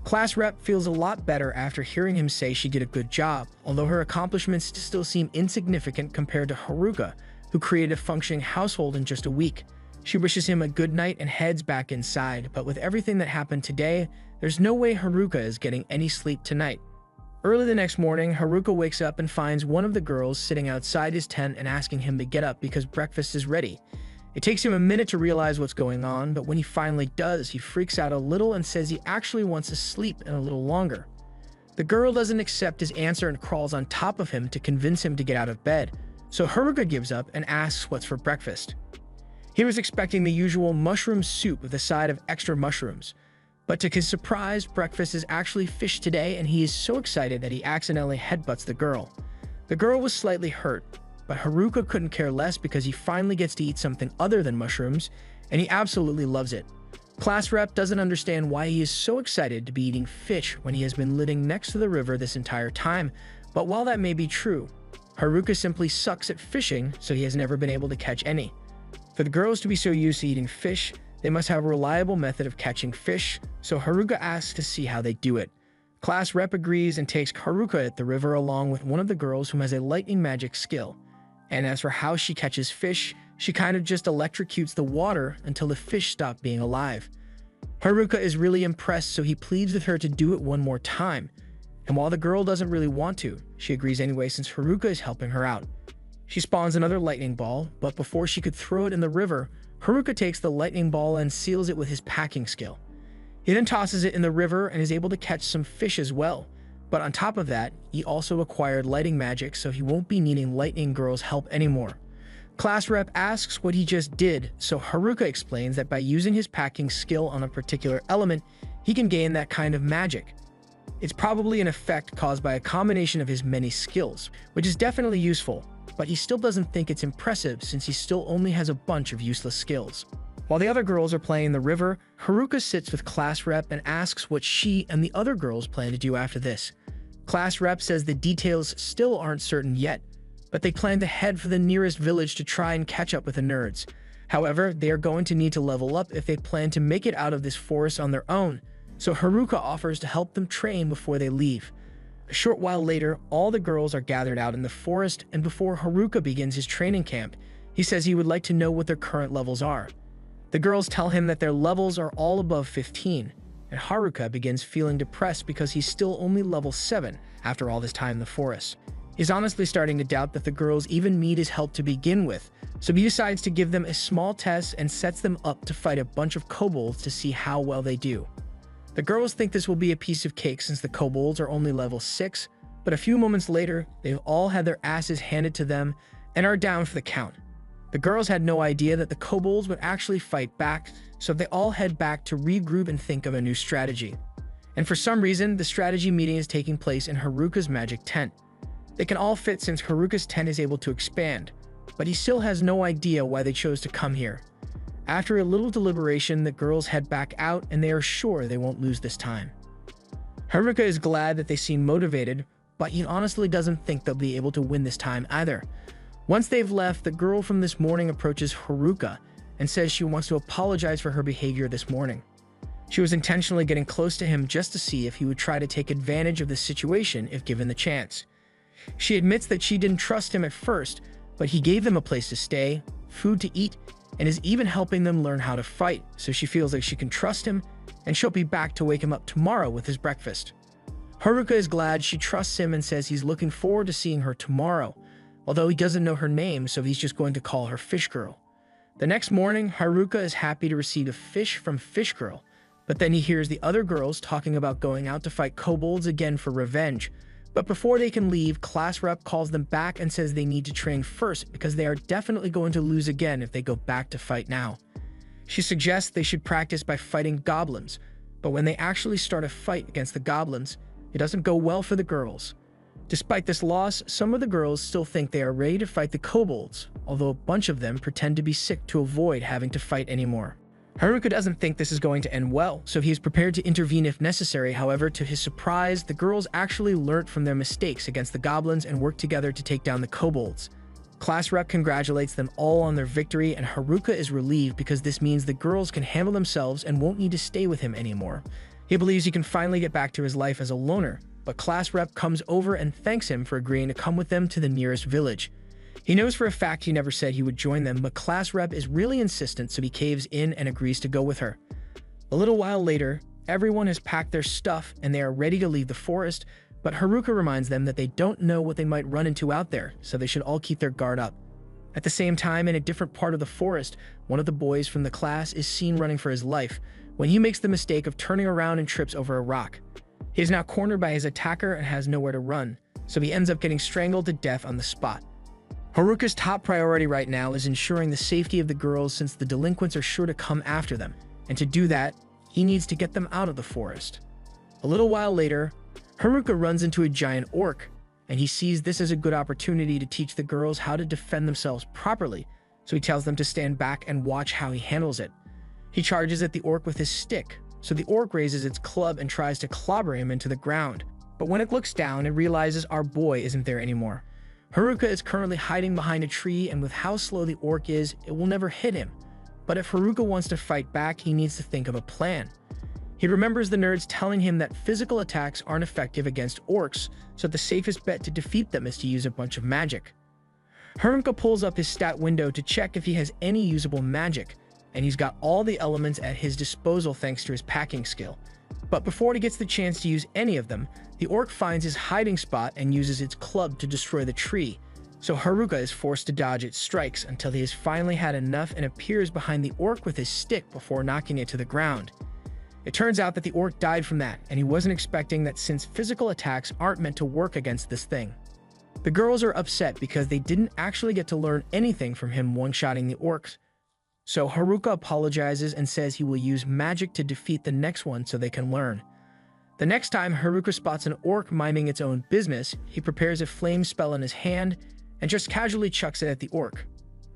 Class rep feels a lot better after hearing him say she did a good job, although her accomplishments still seem insignificant compared to Haruka, who created a functioning household in just a week. She wishes him a good night and heads back inside, but with everything that happened today, there's no way Haruka is getting any sleep tonight. Early the next morning, Haruka wakes up and finds one of the girls sitting outside his tent and asking him to get up because breakfast is ready. It takes him a minute to realize what's going on, but when he finally does, he freaks out a little and says he actually wants to sleep in a little longer. The girl doesn't accept his answer and crawls on top of him to convince him to get out of bed, so Haruka gives up and asks what's for breakfast. He was expecting the usual mushroom soup with a side of extra mushrooms, but to his surprise, breakfast is actually fish today, and he is so excited that he accidentally headbutts the girl. The girl was slightly hurt, but Haruka couldn't care less because he finally gets to eat something other than mushrooms, and he absolutely loves it. Class rep doesn't understand why he is so excited to be eating fish when he has been living next to the river this entire time, but while that may be true, Haruka simply sucks at fishing, so he has never been able to catch any. For the girls to be so used to eating fish, they must have a reliable method of catching fish, so Haruka asks to see how they do it. Class rep agrees and takes Haruka at the river along with one of the girls who has a lightning magic skill. And as for how she catches fish, she kind of just electrocutes the water until the fish stop being alive. Haruka is really impressed, so he pleads with her to do it one more time. And while the girl doesn't really want to, she agrees anyway since Haruka is helping her out. She spawns another lightning ball, but before she could throw it in the river, Haruka takes the lightning ball and seals it with his packing skill. He then tosses it in the river and is able to catch some fish as well. But on top of that, he also acquired lighting magic, so he won't be needing Lightning Girl's help anymore. Class rep asks what he just did, so Haruka explains that by using his packing skill on a particular element, he can gain that kind of magic. It's probably an effect caused by a combination of his many skills, which is definitely useful, but he still doesn't think it's impressive since he still only has a bunch of useless skills. While the other girls are playing in the river, Haruka sits with class rep and asks what she and the other girls plan to do after this. Class rep says the details still aren't certain yet, but they plan to head for the nearest village to try and catch up with the nerds. However, they are going to need to level up if they plan to make it out of this forest on their own, so Haruka offers to help them train before they leave. A short while later, all the girls are gathered out in the forest, and before Haruka begins his training camp, he says he would like to know what their current levels are. The girls tell him that their levels are all above 15, and Haruka begins feeling depressed because he's still only level 7 after all this time in the forest. He's honestly starting to doubt that the girls even need his help to begin with, so he decides to give them a small test and sets them up to fight a bunch of kobolds to see how well they do. The girls think this will be a piece of cake since the kobolds are only level 6, but a few moments later, they've all had their asses handed to them and are down for the count. The girls had no idea that the kobolds would actually fight back, so they all head back to regroup and think of a new strategy. And for some reason, the strategy meeting is taking place in Haruka's magic tent. They can all fit since Haruka's tent is able to expand, but he still has no idea why they chose to come here. After a little deliberation, the girls head back out and they are sure they won't lose this time. Haruka is glad that they seem motivated, but he honestly doesn't think they'll be able to win this time either. Once they've left, the girl from this morning approaches Haruka and says she wants to apologize for her behavior this morning. She was intentionally getting close to him just to see if he would try to take advantage of the situation if given the chance. She admits that she didn't trust him at first, but he gave them a place to stay, food to eat, and is even helping them learn how to fight, so she feels like she can trust him, and she'll be back to wake him up tomorrow with his breakfast. Haruka is glad she trusts him and says he's looking forward to seeing her tomorrow, although he doesn't know her name, so he's just going to call her Fish Girl. The next morning, Haruka is happy to receive a fish from Fish Girl, but then he hears the other girls talking about going out to fight kobolds again for revenge. But before they can leave, class rep calls them back and says they need to train first because they are definitely going to lose again if they go back to fight now. She suggests they should practice by fighting goblins, but when they actually start a fight against the goblins, it doesn't go well for the girls. Despite this loss, some of the girls still think they are ready to fight the kobolds, although a bunch of them pretend to be sick to avoid having to fight anymore. Haruka doesn't think this is going to end well, so he is prepared to intervene if necessary. However, to his surprise, the girls actually learnt from their mistakes against the goblins and worked together to take down the kobolds. Class rep congratulates them all on their victory, and Haruka is relieved because this means the girls can handle themselves and won't need to stay with him anymore. He believes he can finally get back to his life as a loner, but class rep comes over and thanks him for agreeing to come with them to the nearest village. He knows for a fact he never said he would join them, but class rep is really insistent, so he caves in and agrees to go with her. A little while later, everyone has packed their stuff and they are ready to leave the forest, but Haruka reminds them that they don't know what they might run into out there, so they should all keep their guard up. At the same time, in a different part of the forest, one of the boys from the class is seen running for his life when he makes the mistake of turning around and trips over a rock. He is now cornered by his attacker and has nowhere to run, so he ends up getting strangled to death on the spot. Haruka's top priority right now is ensuring the safety of the girls since the delinquents are sure to come after them, and to do that, he needs to get them out of the forest. A little while later, Haruka runs into a giant orc, and he sees this as a good opportunity to teach the girls how to defend themselves properly, so he tells them to stand back and watch how he handles it. He charges at the orc with his stick, so the orc raises its club and tries to clobber him into the ground, but when it looks down, it realizes our boy isn't there anymore. Haruka is currently hiding behind a tree, and with how slow the orc is, it will never hit him. But if Haruka wants to fight back, he needs to think of a plan. He remembers the nerds telling him that physical attacks aren't effective against orcs, so the safest bet to defeat them is to use a bunch of magic. Haruka pulls up his stat window to check if he has any usable magic, and he's got all the elements at his disposal thanks to his packing skill. But before he gets the chance to use any of them, the orc finds his hiding spot and uses its club to destroy the tree, so Haruka is forced to dodge its strikes until he has finally had enough and appears behind the orc with his stick before knocking it to the ground. It turns out that the orc died from that, and he wasn't expecting that since physical attacks aren't meant to work against this thing. The girls are upset because they didn't actually get to learn anything from him one-shotting the orcs, so Haruka apologizes and says he will use magic to defeat the next one so they can learn. The next time Haruka spots an orc miming its own business, he prepares a flame spell in his hand and just casually chucks it at the orc.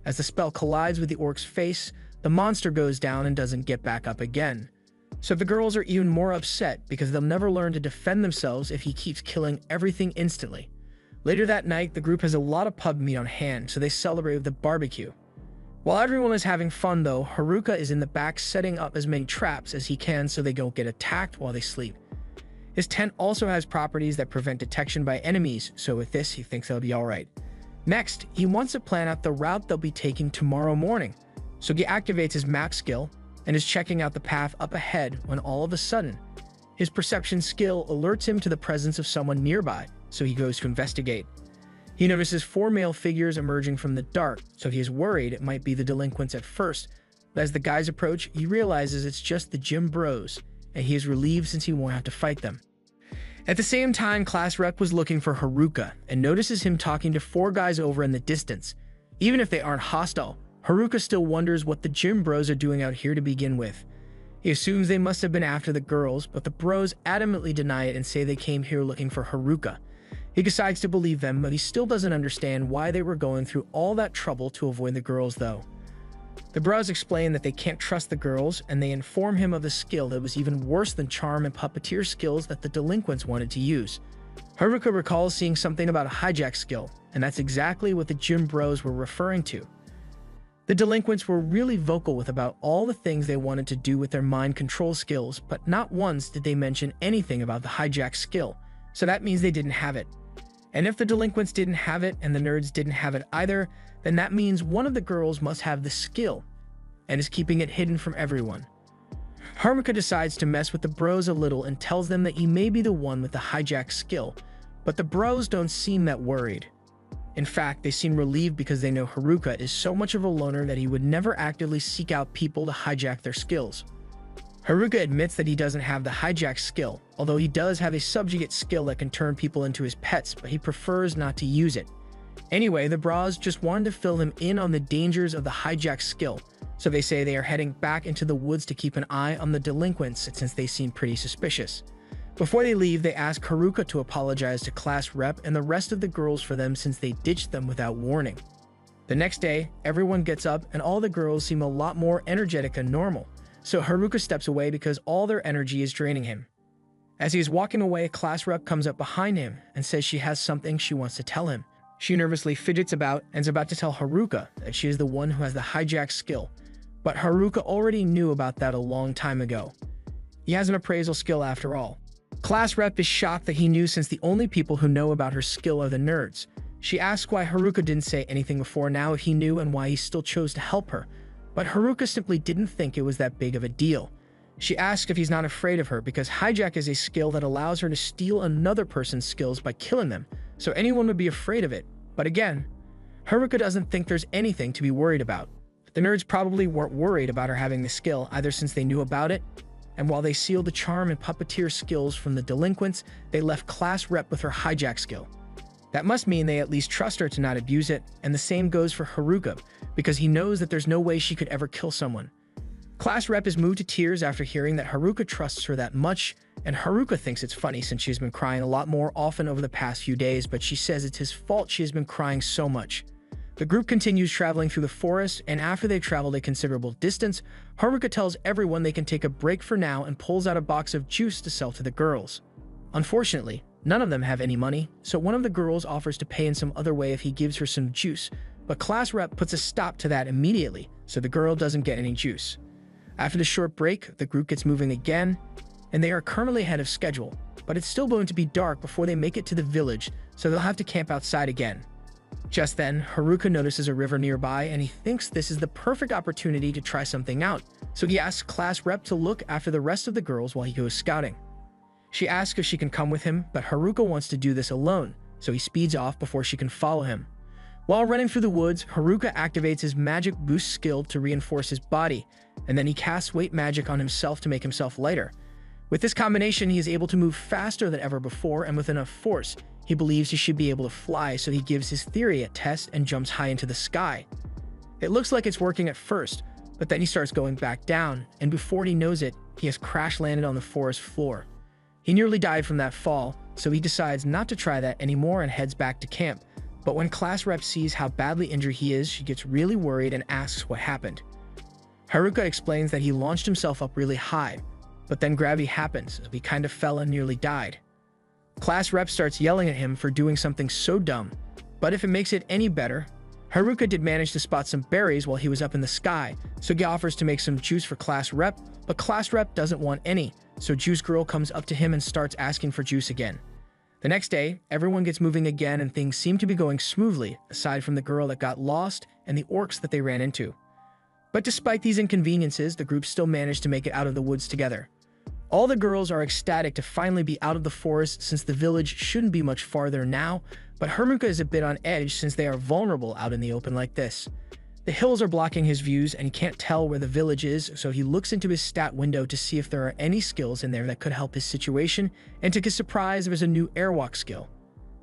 As the spell collides with the orc's face, the monster goes down and doesn't get back up again. So the girls are even more upset because they'll never learn to defend themselves if he keeps killing everything instantly. Later that night, the group has a lot of pub meat on hand, so they celebrate with a barbecue. While everyone is having fun though, Haruka is in the back setting up as many traps as he can so they don't get attacked while they sleep. His tent also has properties that prevent detection by enemies, so with this he thinks they'll be alright. Next, he wants to plan out the route they'll be taking tomorrow morning, So he activates his map skill and is checking out the path up ahead when all of a sudden, his perception skill alerts him to the presence of someone nearby, so he goes to investigate. He notices 4 male figures emerging from the dark, so he is worried it might be the delinquents at first, but as the guys approach, he realizes it's just the gym bros, and he is relieved since he won't have to fight them. At the same time, Class Rep was looking for Haruka and notices him talking to 4 guys over in the distance. Even if they aren't hostile, Haruka still wonders what the gym bros are doing out here to begin with. He assumes they must have been after the girls, but the bros adamantly deny it and say they came here looking for Haruka. He decides to believe them, but he still doesn't understand why they were going through all that trouble to avoid the girls though. The bros explain that they can't trust the girls, and they inform him of the skill that was even worse than charm and puppeteer skills that the delinquents wanted to use. Haruka recalls seeing something about a hijack skill, and that's exactly what the gym bros were referring to. The delinquents were really vocal about all the things they wanted to do with their mind control skills, but not once did they mention anything about the hijack skill, so that means they didn't have it. And if the delinquents didn't have it and the nerds didn't have it either, then that means one of the girls must have the skill and is keeping it hidden from everyone. Haruka decides to mess with the bros a little and tells them that he may be the one with the hijack skill, but the bros don't seem that worried. In fact, they seem relieved because they know Haruka is so much of a loner that he would never actively seek out people to hijack their skills. Haruka admits that he doesn't have the hijack skill, although he does have a subjugate skill that can turn people into his pets, but he prefers not to use it. Anyway, the bros just wanted to fill him in on the dangers of the hijack skill, so they say they are heading back into the woods to keep an eye on the delinquents since they seem pretty suspicious. Before they leave, they ask Haruka to apologize to Class Rep and the rest of the girls for them since they ditched them without warning. The next day, everyone gets up and all the girls seem a lot more energetic than normal, so Haruka steps away because all their energy is draining him. As he is walking away, Class Rep comes up behind him and says she has something she wants to tell him. She nervously fidgets about and is about to tell Haruka that she is the one who has the hijack skill, but Haruka already knew about that a long time ago. He has an appraisal skill after all. Class Rep is shocked that he knew since the only people who know about her skill are the nerds. She asks why Haruka didn't say anything before now if he knew and why he still chose to help her, but Haruka simply didn't think it was that big of a deal. She asks if he's not afraid of her because hijack is a skill that allows her to steal another person's skills by killing them, so anyone would be afraid of it. But again, Haruka doesn't think there's anything to be worried about. The nerds probably weren't worried about her having the skill either since they knew about it, and while they sealed the charm and puppeteer skills from the delinquents, they left Class Rep with her hijack skill. That must mean they at least trust her to not abuse it, and the same goes for Haruka, because he knows that there's no way she could ever kill someone. Class Rep is moved to tears after hearing that Haruka trusts her that much, and Haruka thinks it's funny since she's been crying a lot more often over the past few days, but she says it's his fault she has been crying so much. The group continues traveling through the forest, and after they've traveled a considerable distance, Haruka tells everyone they can take a break for now and pulls out a box of juice to sell to the girls. Unfortunately, none of them have any money, so one of the girls offers to pay in some other way if he gives her some juice, but Class Rep puts a stop to that immediately, so the girl doesn't get any juice. After the short break, the group gets moving again, and they are currently ahead of schedule, but it's still going to be dark before they make it to the village, so they'll have to camp outside again. Just then, Haruka notices a river nearby and he thinks this is the perfect opportunity to try something out, so he asks Class Rep to look after the rest of the girls while he goes scouting. She asks if she can come with him, but Haruka wants to do this alone, so he speeds off before she can follow him. While running through the woods, Haruka activates his magic boost skill to reinforce his body, and then he casts weight magic on himself to make himself lighter. With this combination, he is able to move faster than ever before, and with enough force, he believes he should be able to fly, so he gives his theory a test and jumps high into the sky. It looks like it's working at first, but then he starts going back down, and before he knows it, he has crash landed on the forest floor. He nearly died from that fall, so he decides not to try that anymore and heads back to camp. But when Class Rep sees how badly injured he is, she gets really worried and asks what happened. Haruka explains that he launched himself up really high, but then gravity happens, so he kind of fell and nearly died. Class Rep starts yelling at him for doing something so dumb, but if it makes it any better, Haruka did manage to spot some berries while he was up in the sky, so he offers to make some juice for Class Rep, but Class Rep doesn't want any, so Juice Girl comes up to him and starts asking for juice again. The next day, everyone gets moving again and things seem to be going smoothly, aside from the girl that got lost and the orcs that they ran into. But despite these inconveniences, the group still managed to make it out of the woods together. All the girls are ecstatic to finally be out of the forest since the village shouldn't be much farther now, but Haruka is a bit on edge since they are vulnerable out in the open like this. The hills are blocking his views and he can't tell where the village is, so he looks into his stat window to see if there are any skills in there that could help his situation, and to his surprise there's a new airwalk skill.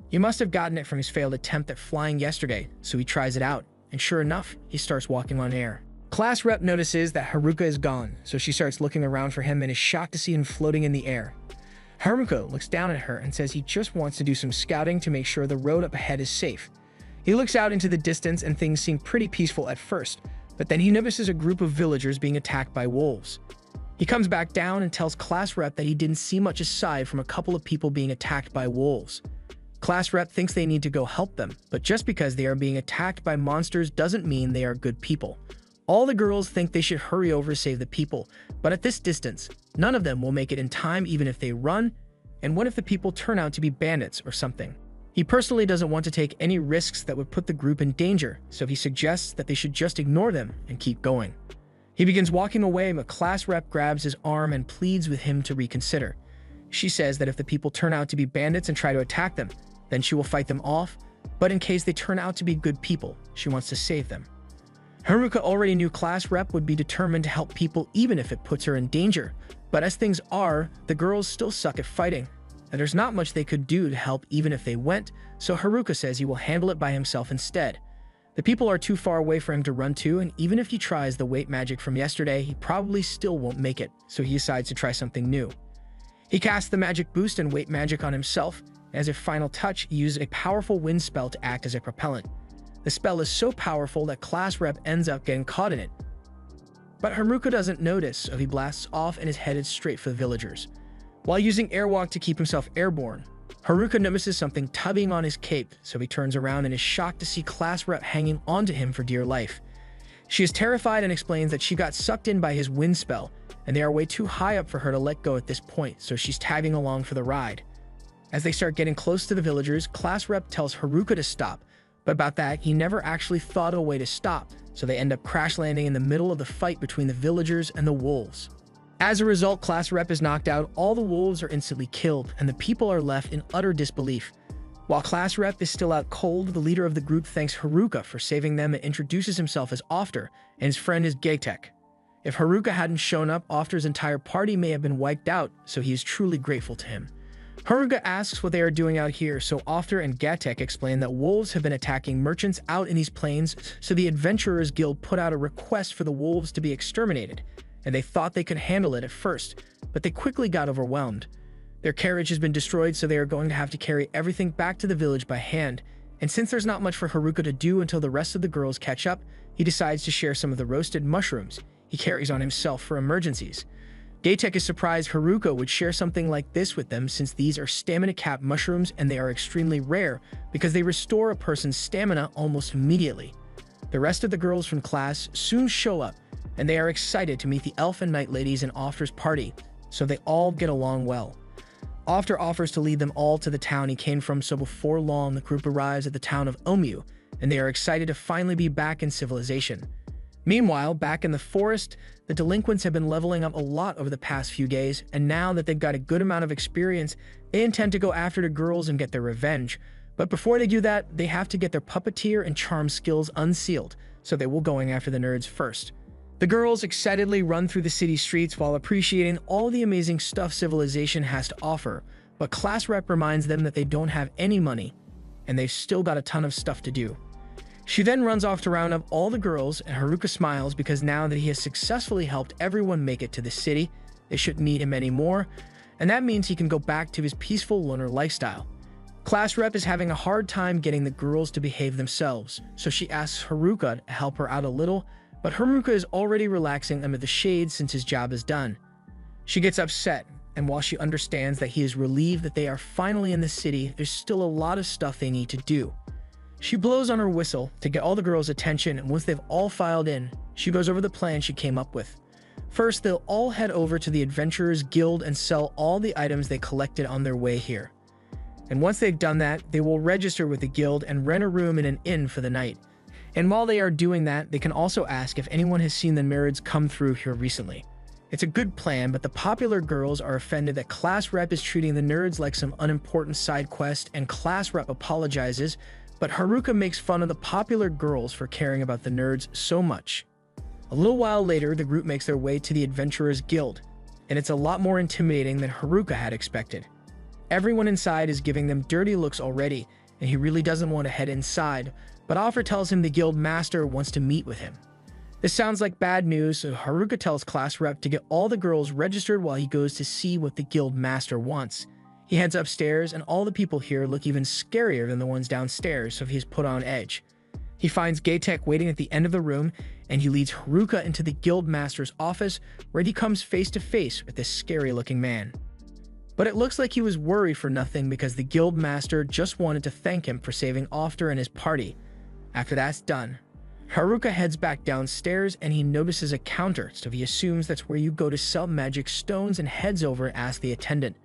He must have gotten it from his failed attempt at flying yesterday, so he tries it out, and sure enough, he starts walking on air. Class rep notices that Haruka is gone, so she starts looking around for him and is shocked to see him floating in the air. Haruka looks down at her and says he just wants to do some scouting to make sure the road up ahead is safe. He looks out into the distance and things seem pretty peaceful at first, but then he notices a group of villagers being attacked by wolves. He comes back down and tells class rep that he didn't see much aside from a couple of people being attacked by wolves. Class rep thinks they need to go help them, but just because they are being attacked by monsters doesn't mean they are good people. All the girls think they should hurry over to save the people, but at this distance, none of them will make it in time even if they run, and what if the people turn out to be bandits or something? He personally doesn't want to take any risks that would put the group in danger, so he suggests that they should just ignore them and keep going. He begins walking away, but class rep grabs his arm and pleads with him to reconsider. She says that if the people turn out to be bandits and try to attack them, then she will fight them off, but in case they turn out to be good people, she wants to save them. Haruka already knew class rep would be determined to help people even if it puts her in danger, but as things are, the girls still suck at fighting, and there's not much they could do to help even if they went, so Haruka says he will handle it by himself instead. The people are too far away for him to run to, and even if he tries the weight magic from yesterday, he probably still won't make it, so he decides to try something new. He casts the magic boost and weight magic on himself, and as a final touch, he uses a powerful wind spell to act as a propellant. The spell is so powerful that class rep ends up getting caught in it. But Haruka doesn't notice, so he blasts off and is headed straight for the villagers. While using airwalk to keep himself airborne, Haruka notices something tugging on his cape, so he turns around and is shocked to see class rep hanging onto him for dear life. She is terrified and explains that she got sucked in by his wind spell, and they are way too high up for her to let go at this point, so she's tagging along for the ride. As they start getting close to the villagers, class rep tells Haruka to stop, but about that, he never actually thought of a way to stop, so they end up crash landing in the middle of the fight between the villagers and the wolves. As a result, class rep is knocked out, all the wolves are instantly killed, and the people are left in utter disbelief. While class rep is still out cold, the leader of the group thanks Haruka for saving them and introduces himself as Ofter, and his friend is Gatek. If Haruka hadn't shown up, Ofter's entire party may have been wiped out, so he is truly grateful to him. Haruka asks what they are doing out here, so Ofter and Gatek explain that wolves have been attacking merchants out in these plains, so the Adventurers Guild put out a request for the wolves to be exterminated, and they thought they could handle it at first, but they quickly got overwhelmed. Their carriage has been destroyed, so they are going to have to carry everything back to the village by hand, and since there's not much for Haruka to do until the rest of the girls catch up, he decides to share some of the roasted mushrooms he carries on himself for emergencies. Gatek is surprised Haruka would share something like this with them since these are stamina-capped mushrooms and they are extremely rare because they restore a person's stamina almost immediately. The rest of the girls from class soon show up, and they are excited to meet the elf and knight ladies in Ofter's party, so they all get along well. Ofter offers to lead them all to the town he came from, so before long the group arrives at the town of Omu, and they are excited to finally be back in civilization. Meanwhile, back in the forest, the delinquents have been leveling up a lot over the past few days, and now that they've got a good amount of experience, they intend to go after the girls and get their revenge. But before they do that, they have to get their puppeteer and charm skills unsealed, so they will going after the nerds first. The girls excitedly run through the city streets while appreciating all the amazing stuff civilization has to offer, but class rep reminds them that they don't have any money, and they've still got a ton of stuff to do. She then runs off to round up all the girls, and Haruka smiles because now that he has successfully helped everyone make it to the city, they shouldn't need him anymore, and that means he can go back to his peaceful loner lifestyle. Class rep is having a hard time getting the girls to behave themselves, so she asks Haruka to help her out a little, but Haruka is already relaxing under the shade since his job is done. She gets upset, and while she understands that he is relieved that they are finally in the city, there's still a lot of stuff they need to do. She blows on her whistle to get all the girls' attention, and once they've all filed in, she goes over the plan she came up with. First, they'll all head over to the Adventurers Guild and sell all the items they collected on their way here. And once they've done that, they will register with the guild and rent a room in an inn for the night. And while they are doing that, they can also ask if anyone has seen the nerds come through here recently. It's a good plan, but the popular girls are offended that class rep is treating the nerds like some unimportant side quest, and class rep apologizes, but Haruka makes fun of the popular girls for caring about the nerds so much. A little while later, the group makes their way to the Adventurers Guild, and it's a lot more intimidating than Haruka had expected. Everyone inside is giving them dirty looks already, and he really doesn't want to head inside, but Offer tells him the guild master wants to meet with him. This sounds like bad news, so Haruka tells class rep to get all the girls registered while he goes to see what the guild master wants. He heads upstairs, and all the people here look even scarier than the ones downstairs, so he's put on edge. He finds Gaytech waiting at the end of the room, and he leads Haruka into the guild master's office, where he comes face to face with this scary-looking man. But it looks like he was worried for nothing because the guild master just wanted to thank him for saving Ofter and his party. After that's done, Haruka heads back downstairs and he notices a counter, so he assumes that's where you go to sell magic stones and heads over and asks the attendant.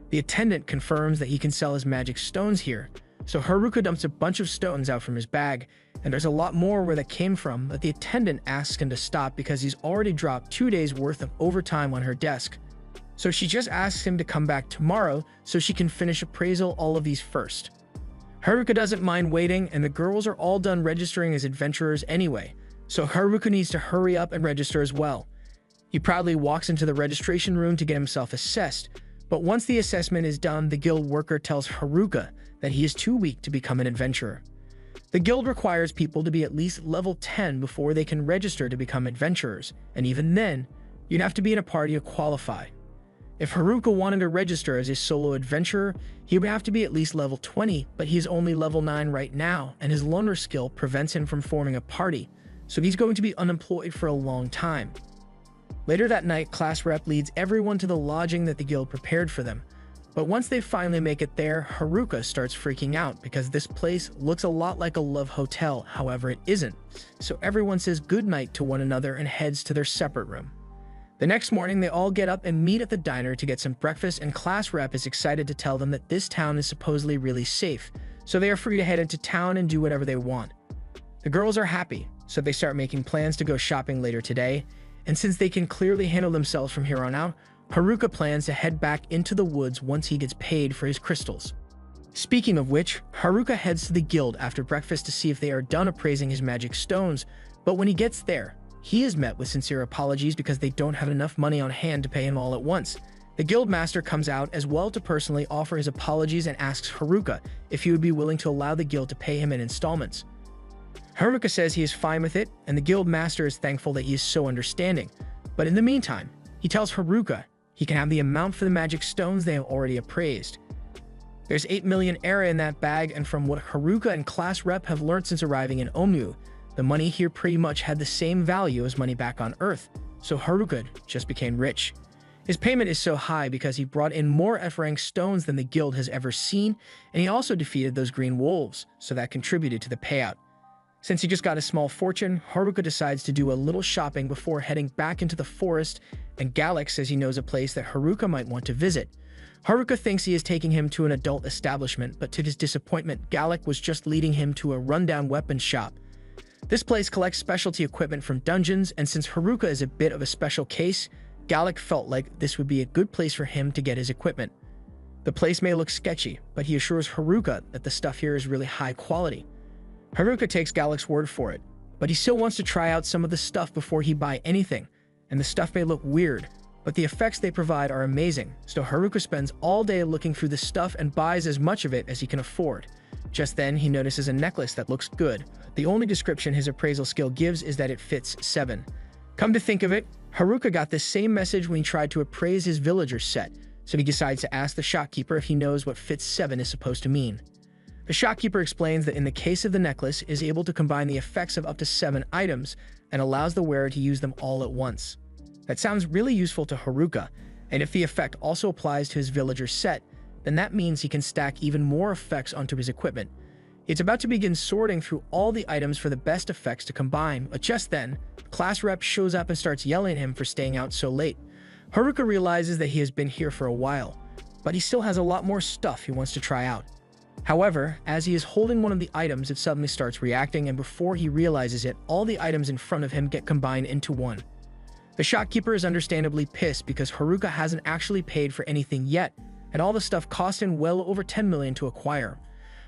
The attendant confirms that he can sell his magic stones here, so Haruka dumps a bunch of stones out from his bag, and there's a lot more where that came from, but the attendant asks him to stop because he's already dropped 2 days worth of overtime on her desk. So she just asks him to come back tomorrow so she can finish appraisal all of these first. Haruka doesn't mind waiting, and the girls are all done registering as adventurers anyway, so Haruka needs to hurry up and register as well. He proudly walks into the registration room to get himself assessed, but once the assessment is done, the guild worker tells Haruka that he is too weak to become an adventurer. The guild requires people to be at least level 10 before they can register to become adventurers, and even then, you'd have to be in a party to qualify. If Haruka wanted to register as a solo adventurer, he would have to be at least level 20, but he's only level 9 right now, and his loner skill prevents him from forming a party, so he's going to be unemployed for a long time. Later that night, class rep leads everyone to the lodging that the guild prepared for them, but once they finally make it there, Haruka starts freaking out because this place looks a lot like a love hotel, however it isn't, so everyone says goodnight to one another and heads to their separate room. The next morning, they all get up and meet at the diner to get some breakfast, and class rep is excited to tell them that this town is supposedly really safe, so they are free to head into town and do whatever they want. The girls are happy, so they start making plans to go shopping later today, and since they can clearly handle themselves from here on out, Haruka plans to head back into the woods once he gets paid for his crystals. Speaking of which, Haruka heads to the guild after breakfast to see if they are done appraising his magic stones, but when he gets there, he is met with sincere apologies because they don't have enough money on hand to pay him all at once. The guild master comes out as well to personally offer his apologies and asks Haruka if he would be willing to allow the guild to pay him in installments. Haruka says he is fine with it, and the guild master is thankful that he is so understanding. But in the meantime, he tells Haruka he can have the amount for the magic stones they have already appraised. There's 8 million era in that bag, and from what Haruka and class rep have learned since arriving in Omnu, the money here pretty much had the same value as money back on Earth, so Haruka just became rich. His payment is so high because he brought in more F-rank stones than the guild has ever seen, and he also defeated those green wolves, so that contributed to the payout. Since he just got a small fortune, Haruka decides to do a little shopping before heading back into the forest, and Galek says he knows a place that Haruka might want to visit. Haruka thinks he is taking him to an adult establishment, but to his disappointment, Galek was just leading him to a rundown weapons shop. This place collects specialty equipment from dungeons, and since Haruka is a bit of a special case, Galek felt like this would be a good place for him to get his equipment. The place may look sketchy, but he assures Haruka that the stuff here is really high quality. Haruka takes Galek's word for it, but he still wants to try out some of the stuff before he buy anything, and the stuff may look weird, but the effects they provide are amazing, so Haruka spends all day looking through the stuff and buys as much of it as he can afford. Just then, he notices a necklace that looks good. The only description his appraisal skill gives is that it fits 7. Come to think of it, Haruka got the same message when he tried to appraise his villager set, so he decides to ask the shopkeeper if he knows what fits 7 is supposed to mean. The shopkeeper explains that in the case of the necklace, is able to combine the effects of up to 7 items and allows the wearer to use them all at once. That sounds really useful to Haruka, and if the effect also applies to his villager set, then that means he can stack even more effects onto his equipment. It's about to begin sorting through all the items for the best effects to combine, but just then, class rep shows up and starts yelling at him for staying out so late. Haruka realizes that he has been here for a while, but he still has a lot more stuff he wants to try out. However, as he is holding one of the items, it suddenly starts reacting, and before he realizes it, all the items in front of him get combined into one. The shopkeeper is understandably pissed because Haruka hasn't actually paid for anything yet, and all the stuff cost him well over 10 million to acquire.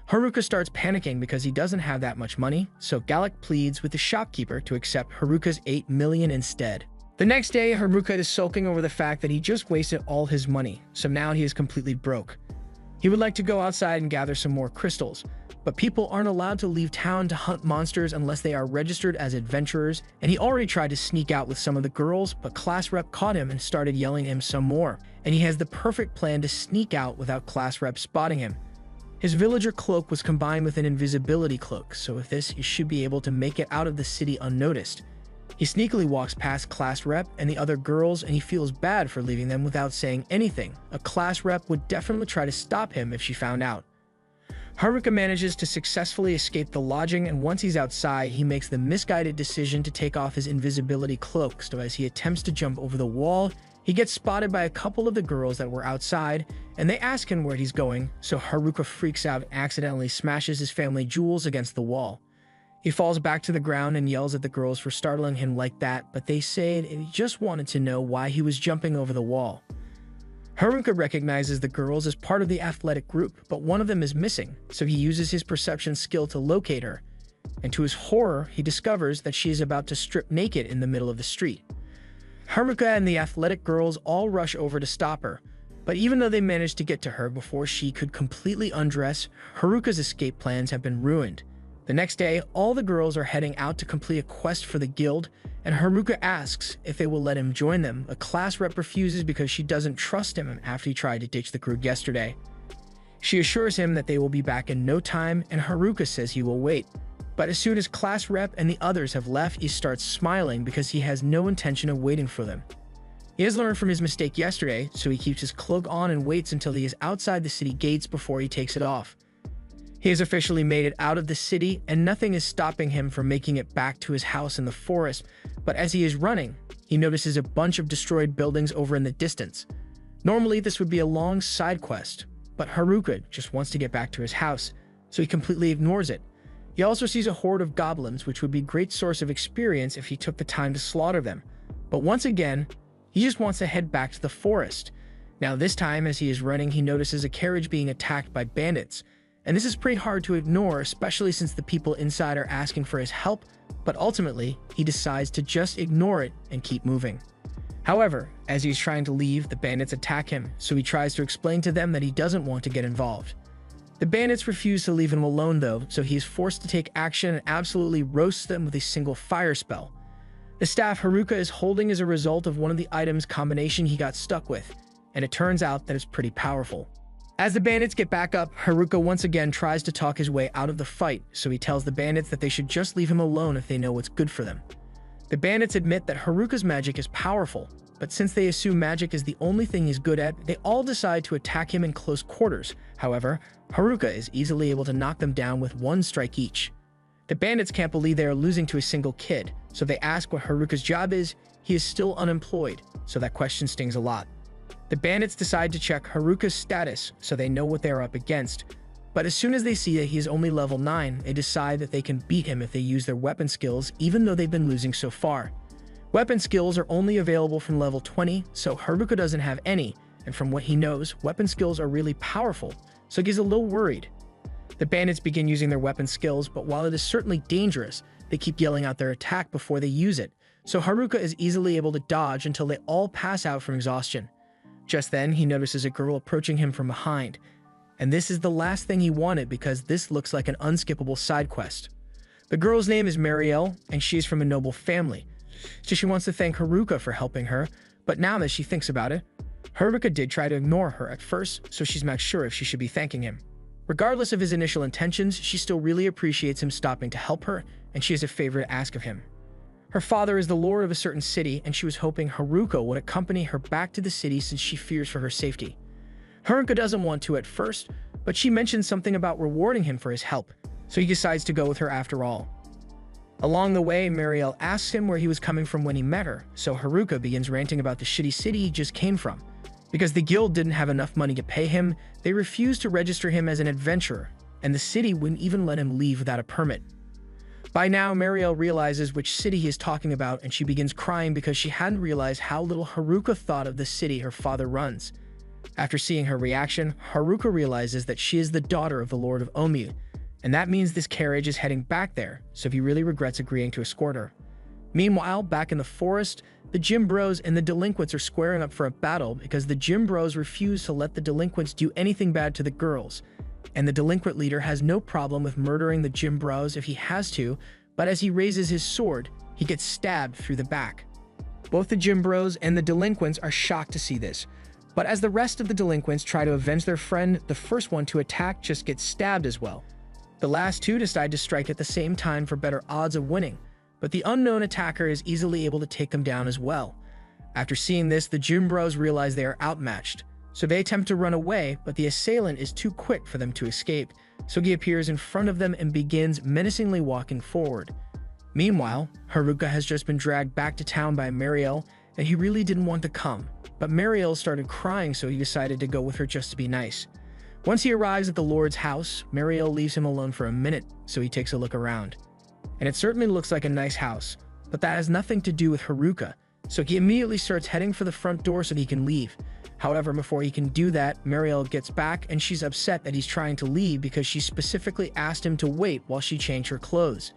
Haruka starts panicking because he doesn't have that much money, so Galak pleads with the shopkeeper to accept Haruka's 8 million instead. The next day, Haruka is sulking over the fact that he just wasted all his money, so now he is completely broke. He would like to go outside and gather some more crystals, but people aren't allowed to leave town to hunt monsters unless they are registered as adventurers, and he already tried to sneak out with some of the girls, but class rep caught him and started yelling at him some more, and he has the perfect plan to sneak out without class rep spotting him. His villager cloak was combined with an invisibility cloak, so with this, he should be able to make it out of the city unnoticed. He sneakily walks past class rep and the other girls, and he feels bad for leaving them without saying anything. A class rep would definitely try to stop him if she found out. Haruka manages to successfully escape the lodging, and once he's outside, he makes the misguided decision to take off his invisibility cloak, so as he attempts to jump over the wall, he gets spotted by a couple of the girls that were outside, and they ask him where he's going, so Haruka freaks out and accidentally smashes his family jewels against the wall. He falls back to the ground and yells at the girls for startling him like that, but they say he just wanted to know why he was jumping over the wall. Haruka recognizes the girls as part of the athletic group, but one of them is missing, so he uses his perception skill to locate her, and to his horror, he discovers that she is about to strip naked in the middle of the street. Haruka and the athletic girls all rush over to stop her, but even though they manage to get to her before she could completely undress, Haruka's escape plans have been ruined. The next day, all the girls are heading out to complete a quest for the guild, and Haruka asks if they will let him join them. A class rep refuses because she doesn't trust him after he tried to ditch the group yesterday. She assures him that they will be back in no time, and Haruka says he will wait. But as soon as class rep and the others have left, he starts smiling because he has no intention of waiting for them. He has learned from his mistake yesterday, so he keeps his cloak on and waits until he is outside the city gates before he takes it off. He has officially made it out of the city, and nothing is stopping him from making it back to his house in the forest, but as he is running, he notices a bunch of destroyed buildings over in the distance. Normally, this would be a long side quest, but Haruka just wants to get back to his house, so he completely ignores it. He also sees a horde of goblins, which would be a great source of experience if he took the time to slaughter them. But once again, he just wants to head back to the forest. Now this time, as he is running, he notices a carriage being attacked by bandits. And this is pretty hard to ignore, especially since the people inside are asking for his help, but ultimately, he decides to just ignore it and keep moving. However, as he's trying to leave, the bandits attack him, so he tries to explain to them that he doesn't want to get involved. The bandits refuse to leave him alone though, so he is forced to take action and absolutely roasts them with a single fire spell. The staff Haruka is holding is a result of one of the items combination he got stuck with, and it turns out that it's pretty powerful. As the bandits get back up, Haruka once again tries to talk his way out of the fight, so he tells the bandits that they should just leave him alone if they know what's good for them. The bandits admit that Haruka's magic is powerful, but since they assume magic is the only thing he's good at, they all decide to attack him in close quarters. However, Haruka is easily able to knock them down with one strike each. The bandits can't believe they are losing to a single kid, so they ask what Haruka's job is. He is still unemployed, so that question stings a lot. The bandits decide to check Haruka's status so they know what they are up against, but as soon as they see that he is only level 9, they decide that they can beat him if they use their weapon skills, even though they've been losing so far. Weapon skills are only available from level 20, so Haruka doesn't have any, and from what he knows, weapon skills are really powerful, so he's a little worried. The bandits begin using their weapon skills, but while it is certainly dangerous, they keep yelling out their attack before they use it, so Haruka is easily able to dodge until they all pass out from exhaustion. Just then, he notices a girl approaching him from behind, and this is the last thing he wanted because this looks like an unskippable side quest. The girl's name is Marielle, and she is from a noble family, so she wants to thank Haruka for helping her, but now that she thinks about it, Haruka did try to ignore her at first, so she's not sure if she should be thanking him. Regardless of his initial intentions, she still really appreciates him stopping to help her, and she has a favor to ask of him. Her father is the lord of a certain city, and she was hoping Haruka would accompany her back to the city since she fears for her safety. Haruka doesn't want to at first, but she mentions something about rewarding him for his help, so he decides to go with her after all. Along the way, Marielle asks him where he was coming from when he met her, so Haruka begins ranting about the shitty city he just came from. Because the guild didn't have enough money to pay him, they refused to register him as an adventurer, and the city wouldn't even let him leave without a permit. By now, Mariel realizes which city he is talking about, and she begins crying because she hadn't realized how little Haruka thought of the city her father runs. After seeing her reaction, Haruka realizes that she is the daughter of the Lord of Omiyu, and that means this carriage is heading back there, so he really regrets agreeing to escort her. Meanwhile, back in the forest, the gym bros and the delinquents are squaring up for a battle because the gym bros refuse to let the delinquents do anything bad to the girls, and the delinquent leader has no problem with murdering the gym bros if he has to, but as he raises his sword, he gets stabbed through the back. Both the gym bros and the delinquents are shocked to see this, but as the rest of the delinquents try to avenge their friend, the first one to attack just gets stabbed as well. The last two decide to strike at the same time for better odds of winning, but the unknown attacker is easily able to take them down as well. After seeing this, the gym bros realize they are outmatched, so they attempt to run away, but the assailant is too quick for them to escape, so he appears in front of them and begins menacingly walking forward. Meanwhile, Haruka has just been dragged back to town by Mariel, and he really didn't want to come, but Mariel started crying, so he decided to go with her just to be nice. Once he arrives at the Lord's house, Mariel leaves him alone for a minute, so he takes a look around. And it certainly looks like a nice house, but that has nothing to do with Haruka, so he immediately starts heading for the front door so that he can leave. However, before he can do that, Mariel gets back and she's upset that he's trying to leave because she specifically asked him to wait while she changed her clothes.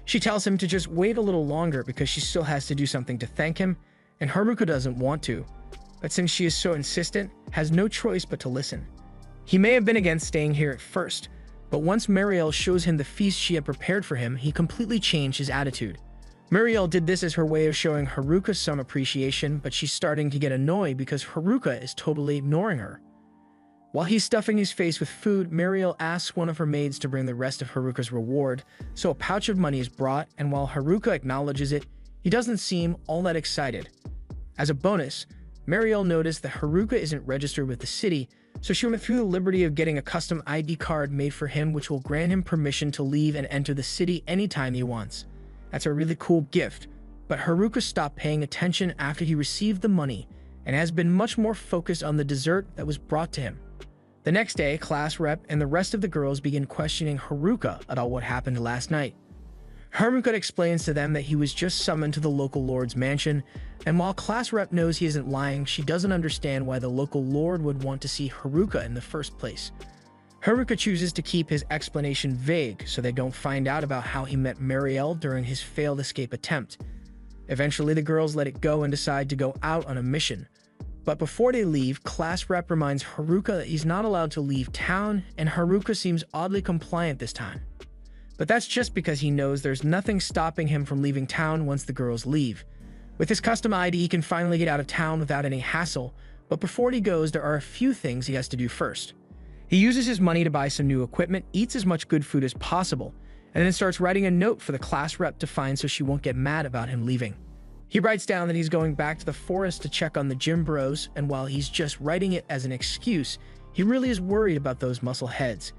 She tells him to just wait a little longer because she still has to do something to thank him, and Haruka doesn't want to, but since she is so insistent, has no choice but to listen. He may have been against staying here at first, but once Mariel shows him the feast she had prepared for him, he completely changed his attitude. Mariel did this as her way of showing Haruka some appreciation, but she's starting to get annoyed because Haruka is totally ignoring her. While he's stuffing his face with food, Mariel asks one of her maids to bring the rest of Haruka's reward, so a pouch of money is brought, and while Haruka acknowledges it, he doesn't seem all that excited. As a bonus, Mariel noticed that Haruka isn't registered with the city, so she went through the liberty of getting a custom ID card made for him which will grant him permission to leave and enter the city anytime he wants. That's a really cool gift, but Haruka stopped paying attention after he received the money and has been much more focused on the dessert that was brought to him. The next day, class rep and the rest of the girls begin questioning Haruka about what happened last night. Haruka explains to them that he was just summoned to the local lord's mansion, and while class rep knows he isn't lying, she doesn't understand why the local lord would want to see Haruka in the first place. Haruka chooses to keep his explanation vague so they don't find out about how he met Mariel during his failed escape attempt. Eventually, the girls let it go and decide to go out on a mission. But before they leave, class rep reminds Haruka that he's not allowed to leave town, and Haruka seems oddly compliant this time. But that's just because he knows there's nothing stopping him from leaving town once the girls leave. With his custom ID, he can finally get out of town without any hassle, but before he goes, there are a few things he has to do first. He uses his money to buy some new equipment, eats as much good food as possible, and then starts writing a note for the class rep to find so she won't get mad about him leaving. He writes down that he's going back to the forest to check on the gym bros, and while he's just writing it as an excuse, he really is worried about those muscle heads.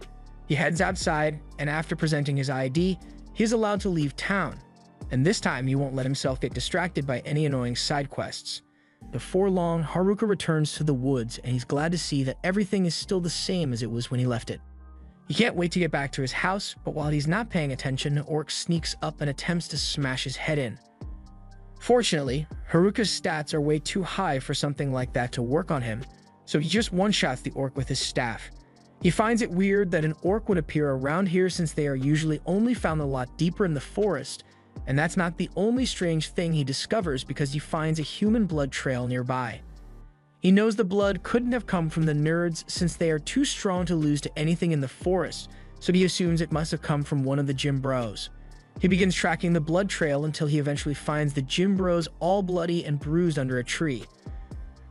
He heads outside, and after presenting his ID, he is allowed to leave town, and this time he won't let himself get distracted by any annoying side quests. Before long, Haruka returns to the woods, and he's glad to see that everything is still the same as it was when he left it. He can't wait to get back to his house, but while he's not paying attention, Orc sneaks up and attempts to smash his head in. Fortunately, Haruka's stats are way too high for something like that to work on him, so he just one-shots the Orc with his staff. He finds it weird that an Orc would appear around here since they are usually only found a lot deeper in the forest, and that's not the only strange thing he discovers because he finds a human blood trail nearby. He knows the blood couldn't have come from the nerds since they are too strong to lose to anything in the forest, so he assumes it must have come from one of the gym bros. He begins tracking the blood trail until he eventually finds the gym bros all bloody and bruised under a tree.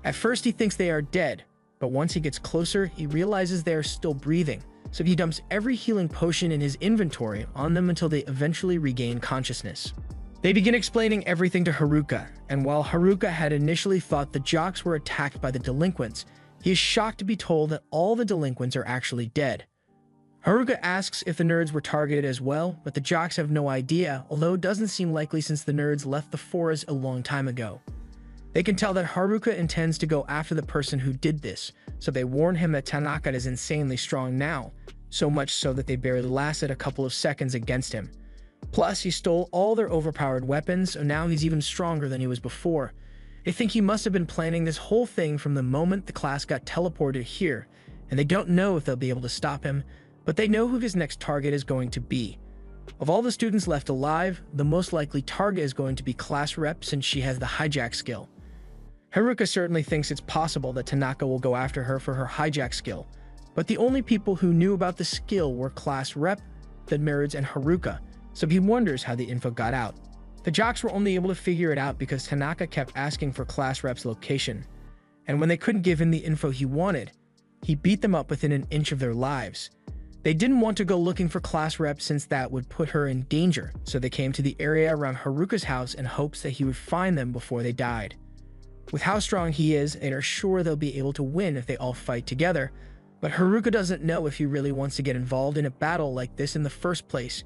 At first he thinks they are dead, but once he gets closer, he realizes they are still breathing, so he dumps every healing potion in his inventory on them until they eventually regain consciousness. They begin explaining everything to Haruka, and while Haruka had initially thought the jocks were attacked by the delinquents, he is shocked to be told that all the delinquents are actually dead. Haruka asks if the nerds were targeted as well, but the jocks have no idea, although it doesn't seem likely since the nerds left the forest a long time ago. They can tell that Haruka intends to go after the person who did this, so they warn him that Tanaka is insanely strong now, so much so that they barely lasted a couple of seconds against him. Plus, he stole all their overpowered weapons, so now he's even stronger than he was before. They think he must have been planning this whole thing from the moment the class got teleported here, and they don't know if they'll be able to stop him, but they know who his next target is going to be. Of all the students left alive, the most likely target is going to be Class Rep since she has the hijack skill. Haruka certainly thinks it's possible that Tanaka will go after her for her hijack skill, but the only people who knew about the skill were Class Rep, the nerds, and Haruka, so he wonders how the info got out. The jocks were only able to figure it out because Tanaka kept asking for Class Rep's location, and when they couldn't give him the info he wanted, he beat them up within an inch of their lives. They didn't want to go looking for Class Rep since that would put her in danger, so they came to the area around Haruka's house in hopes that he would find them before they died. With how strong he is, they are sure they'll be able to win if they all fight together, but Haruka doesn't know if he really wants to get involved in a battle like this in the first place.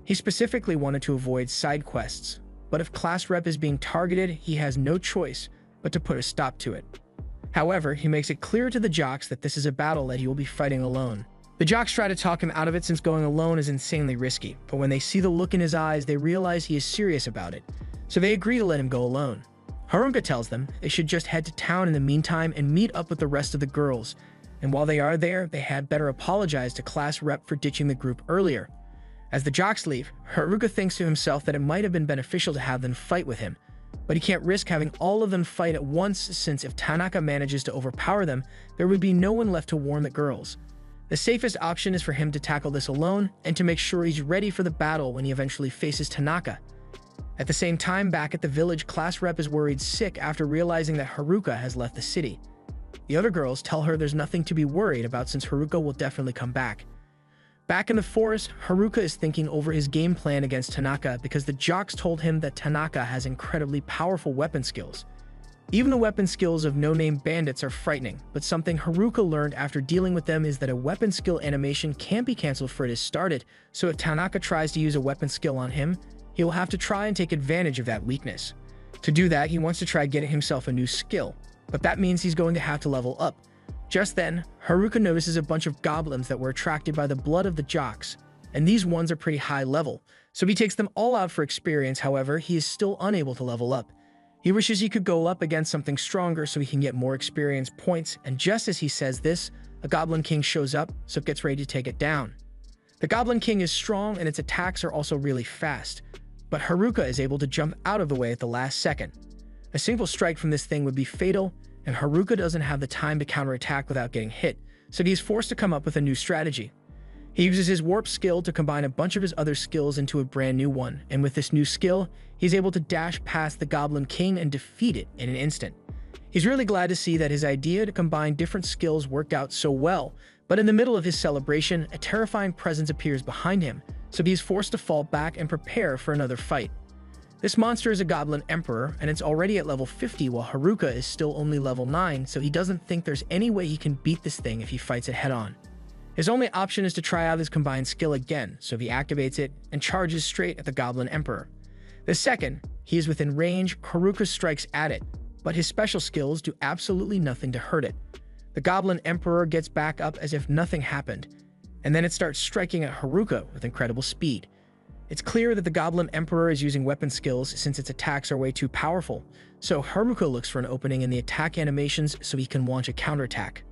He specifically wanted to avoid side quests, but if Class Rep is being targeted, he has no choice but to put a stop to it. However, he makes it clear to the jocks that this is a battle that he will be fighting alone. The jocks try to talk him out of it since going alone is insanely risky, but when they see the look in his eyes, they realize he is serious about it, so they agree to let him go alone. Haruka tells them they should just head to town in the meantime and meet up with the rest of the girls, and while they are there, they had better apologize to Class Rep for ditching the group earlier. As the jocks leave, Haruka thinks to himself that it might have been beneficial to have them fight with him, but he can't risk having all of them fight at once since if Tanaka manages to overpower them, there would be no one left to warn the girls. The safest option is for him to tackle this alone and to make sure he's ready for the battle when he eventually faces Tanaka. At the same time, back at the village, Class Rep is worried sick after realizing that Haruka has left the city. The other girls tell her there's nothing to be worried about since Haruka will definitely come back. Back in the forest, Haruka is thinking over his game plan against Tanaka because the jocks told him that Tanaka has incredibly powerful weapon skills. Even the weapon skills of no-name bandits are frightening, but something Haruka learned after dealing with them is that a weapon skill animation can't be cancelled for it is started, so if Tanaka tries to use a weapon skill on him, he will have to try and take advantage of that weakness. To do that, he wants to try getting himself a new skill, but that means he's going to have to level up. Just then, Haruka notices a bunch of goblins that were attracted by the blood of the jocks, and these ones are pretty high level, so he takes them all out for experience. However, he is still unable to level up. He wishes he could go up against something stronger so he can get more experience points, and just as he says this, a Goblin King shows up, so it gets ready to take it down. The Goblin King is strong and its attacks are also really fast, but Haruka is able to jump out of the way at the last second. A single strike from this thing would be fatal, and Haruka doesn't have the time to counterattack without getting hit, so he is forced to come up with a new strategy. He uses his warp skill to combine a bunch of his other skills into a brand new one, and with this new skill, he's able to dash past the Goblin King and defeat it in an instant. He's really glad to see that his idea to combine different skills worked out so well, but in the middle of his celebration, a terrifying presence appears behind him, so he's forced to fall back and prepare for another fight. This monster is a Goblin Emperor, and it's already at level 50 while Haruka is still only level 9, so he doesn't think there's any way he can beat this thing if he fights it head-on. His only option is to try out his combined skill again, so he activates it and charges straight at the Goblin Emperor. The second he is within range, Haruka strikes at it, but his special skills do absolutely nothing to hurt it. The Goblin Emperor gets back up as if nothing happened, and then it starts striking at Haruka with incredible speed. It's clear that the Goblin Emperor is using weapon skills since its attacks are way too powerful, so Haruka looks for an opening in the attack animations so he can launch a counterattack.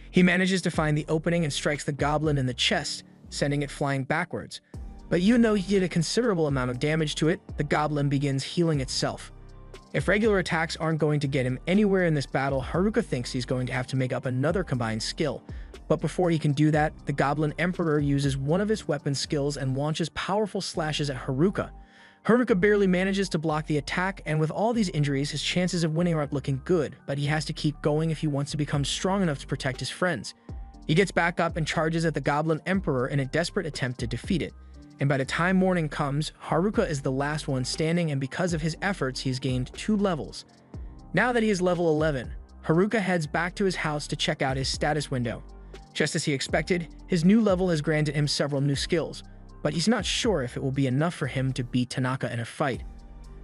He manages to find the opening and strikes the goblin in the chest, sending it flying backwards. But even though he did a considerable amount of damage to it, the goblin begins healing itself. If regular attacks aren't going to get him anywhere in this battle, Haruka thinks he's going to have to make up another combined skill. But before he can do that, the Goblin Emperor uses one of his weapon skills and launches powerful slashes at Haruka. Haruka barely manages to block the attack, and with all these injuries, his chances of winning aren't looking good, but he has to keep going if he wants to become strong enough to protect his friends. He gets back up and charges at the Goblin Emperor in a desperate attempt to defeat it. And by the time morning comes, Haruka is the last one standing, and because of his efforts, he's gained 2 levels. Now that he is level 11, Haruka heads back to his house to check out his status window. Just as he expected, his new level has granted him several new skills, but he's not sure if it will be enough for him to beat Tanaka in a fight.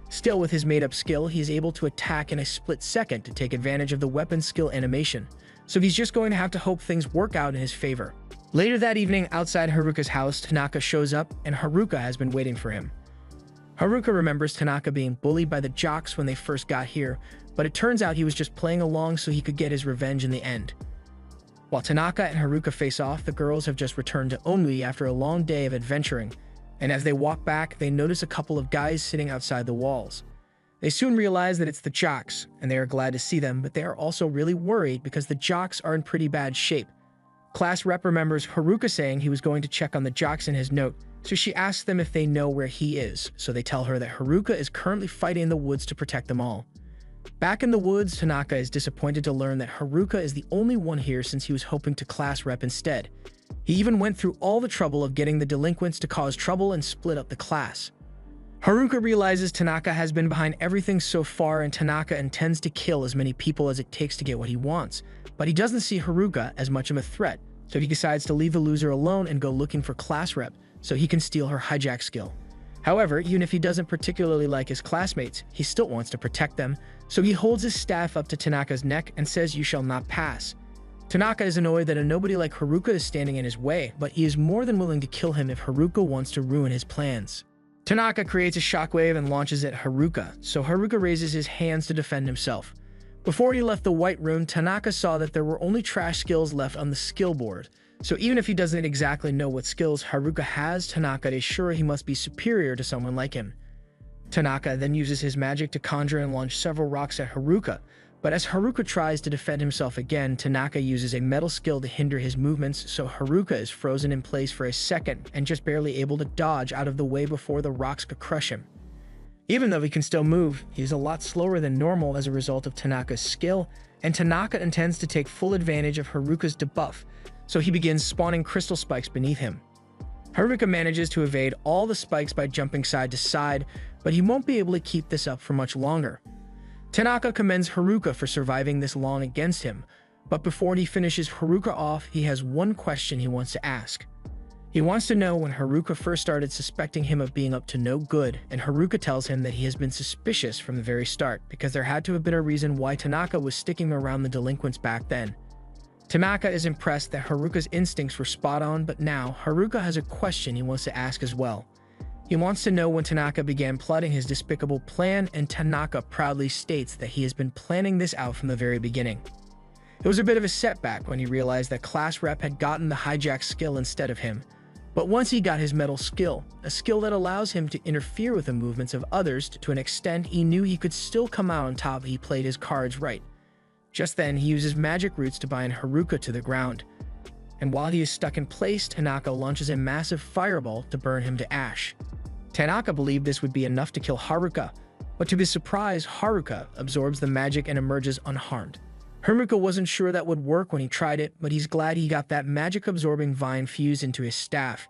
Still, with his made-up skill, he is able to attack in a split second to take advantage of the weapon skill animation, so he's just going to have to hope things work out in his favor. Later that evening, outside Haruka's house, Tanaka shows up, and Haruka has been waiting for him. Haruka remembers Tanaka being bullied by the jocks when they first got here, but it turns out he was just playing along so he could get his revenge in the end. While Tanaka and Haruka face off, the girls have just returned to Onui after a long day of adventuring, and as they walk back, they notice a couple of guys sitting outside the walls. They soon realize that it's the jocks, and they are glad to see them, but they are also really worried because the jocks are in pretty bad shape. Class rep remembers Haruka saying he was going to check on the jocks in his note, so she asks them if they know where he is, so they tell her that Haruka is currently fighting in the woods to protect them all. Back in the woods, Tanaka is disappointed to learn that Haruka is the only one here since he was hoping to class rep instead. He even went through all the trouble of getting the delinquents to cause trouble and split up the class. Haruka realizes Tanaka has been behind everything so far, and Tanaka intends to kill as many people as it takes to get what he wants, but he doesn't see Haruka as much of a threat, so he decides to leave the loser alone and go looking for class rep so he can steal her hijack skill. However, even if he doesn't particularly like his classmates, he still wants to protect them, so he holds his staff up to Tanaka's neck and says, "You shall not pass." Tanaka is annoyed that a nobody like Haruka is standing in his way, but he is more than willing to kill him if Haruka wants to ruin his plans. Tanaka creates a shockwave and launches at Haruka, so Haruka raises his hands to defend himself. Before he left the White Room, Tanaka saw that there were only trash skills left on the skill board, so even if he doesn't exactly know what skills Haruka has, Tanaka is sure he must be superior to someone like him. Tanaka then uses his magic to conjure and launch several rocks at Haruka, but as Haruka tries to defend himself again, Tanaka uses a metal skill to hinder his movements, so Haruka is frozen in place for a second and just barely able to dodge out of the way before the rocks could crush him. Even though he can still move, he's a lot slower than normal as a result of Tanaka's skill, and Tanaka intends to take full advantage of Haruka's debuff, so he begins spawning crystal spikes beneath him. Haruka manages to evade all the spikes by jumping side to side, but he won't be able to keep this up for much longer. Tanaka commends Haruka for surviving this long against him, but before he finishes Haruka off, he has one question he wants to ask. He wants to know when Haruka first started suspecting him of being up to no good, and Haruka tells him that he has been suspicious from the very start because there had to have been a reason why Tanaka was sticking around the delinquents back then. Tanaka is impressed that Haruka's instincts were spot on, but now Haruka has a question he wants to ask as well. He wants to know when Tanaka began plotting his despicable plan, and Tanaka proudly states that he has been planning this out from the very beginning. It was a bit of a setback when he realized that class rep had gotten the hijack skill instead of him, but once he got his metal skill, a skill that allows him to interfere with the movements of others to an extent, he knew he could still come out on top if he played his cards right. Just then, he uses magic roots to bind Haruka to the ground, and while he is stuck in place, Tanaka launches a massive fireball to burn him to ash. Tanaka believed this would be enough to kill Haruka, but to his surprise, Haruka absorbs the magic and emerges unharmed. Haruka wasn't sure that would work when he tried it, but he's glad he got that magic-absorbing vine fused into his staff.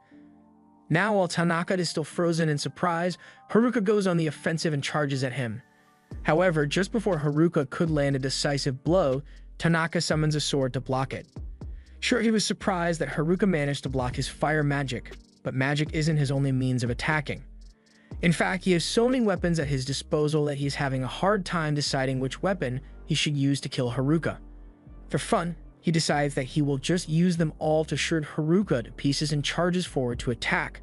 Now, while Tanaka is still frozen in surprise, Haruka goes on the offensive and charges at him. However, just before Haruka could land a decisive blow, Tanaka summons a sword to block it. Sure, he was surprised that Haruka managed to block his fire magic, but magic isn't his only means of attacking. In fact, he has so many weapons at his disposal that he's having a hard time deciding which weapon he should use to kill Haruka. For fun, he decides that he will just use them all to shred Haruka to pieces and charges forward to attack.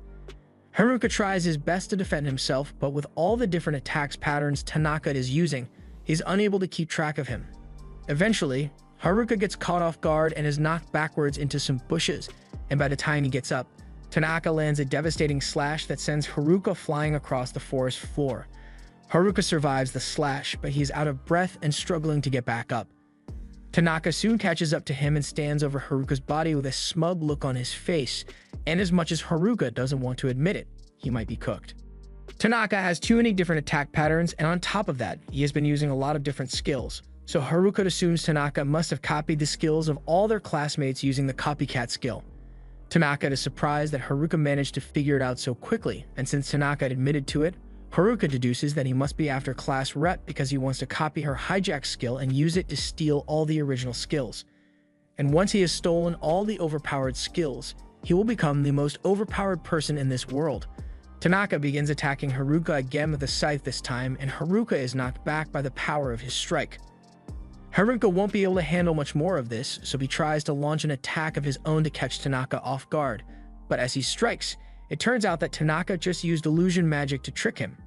Haruka tries his best to defend himself, but with all the different attacks patterns Tanaka is using, he's unable to keep track of him. Eventually, Haruka gets caught off guard and is knocked backwards into some bushes, and by the time he gets up, Tanaka lands a devastating slash that sends Haruka flying across the forest floor. Haruka survives the slash, but he is out of breath and struggling to get back up. Tanaka soon catches up to him and stands over Haruka's body with a smug look on his face, and as much as Haruka doesn't want to admit it, he might be cooked. Tanaka has too many different attack patterns, and on top of that, he has been using a lot of different skills, so Haruka assumes Tanaka must have copied the skills of all their classmates using the copycat skill. Tanaka is surprised that Haruka managed to figure it out so quickly, and since Tanaka admitted to it, Haruka deduces that he must be after class rep because he wants to copy her hijack skill and use it to steal all the original skills. And once he has stolen all the overpowered skills, he will become the most overpowered person in this world. Tanaka begins attacking Haruka again with a scythe this time, and Haruka is knocked back by the power of his strike. Haruka won't be able to handle much more of this, so he tries to launch an attack of his own to catch Tanaka off guard. But as he strikes, it turns out that Tanaka just used illusion magic to trick him.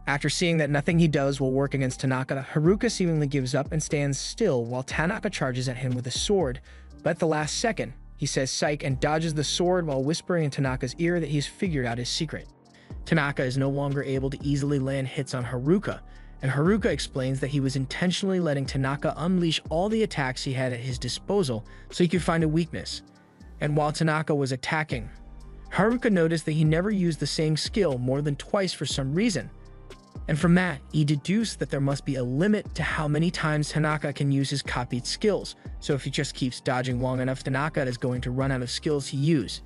After seeing that nothing he does will work against Tanaka, Haruka seemingly gives up and stands still while Tanaka charges at him with a sword, but at the last second, he says psych and dodges the sword while whispering in Tanaka's ear that he's figured out his secret. Tanaka is no longer able to easily land hits on Haruka, and Haruka explains that he was intentionally letting Tanaka unleash all the attacks he had at his disposal so he could find a weakness. And while Tanaka was attacking, Haruka noticed that he never used the same skill more than twice for some reason. And from that, he deduced that there must be a limit to how many times Tanaka can use his copied skills, so if he just keeps dodging long enough, Tanaka is going to run out of skills to use.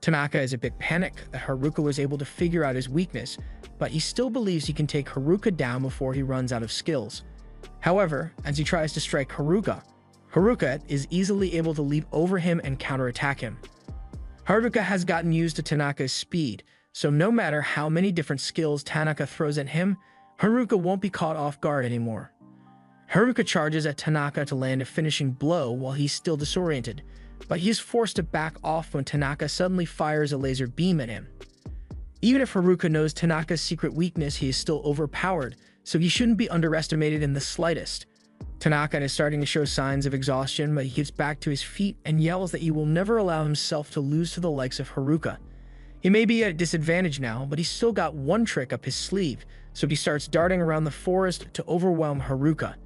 Tanaka is a bit panicked that Haruka was able to figure out his weakness, but he still believes he can take Haruka down before he runs out of skills. However, as he tries to strike Haruka, Haruka is easily able to leap over him and counterattack him. Haruka has gotten used to Tanaka's speed, so no matter how many different skills Tanaka throws at him, Haruka won't be caught off guard anymore. Haruka charges at Tanaka to land a finishing blow while he's still disoriented, but he is forced to back off when Tanaka suddenly fires a laser beam at him. Even if Haruka knows Tanaka's secret weakness, he is still overpowered, so he shouldn't be underestimated in the slightest. Tanaka is starting to show signs of exhaustion, but he gets back to his feet and yells that he will never allow himself to lose to the likes of Haruka. He may be at a disadvantage now, but he's still got one trick up his sleeve, so he starts darting around the forest to overwhelm Haruka.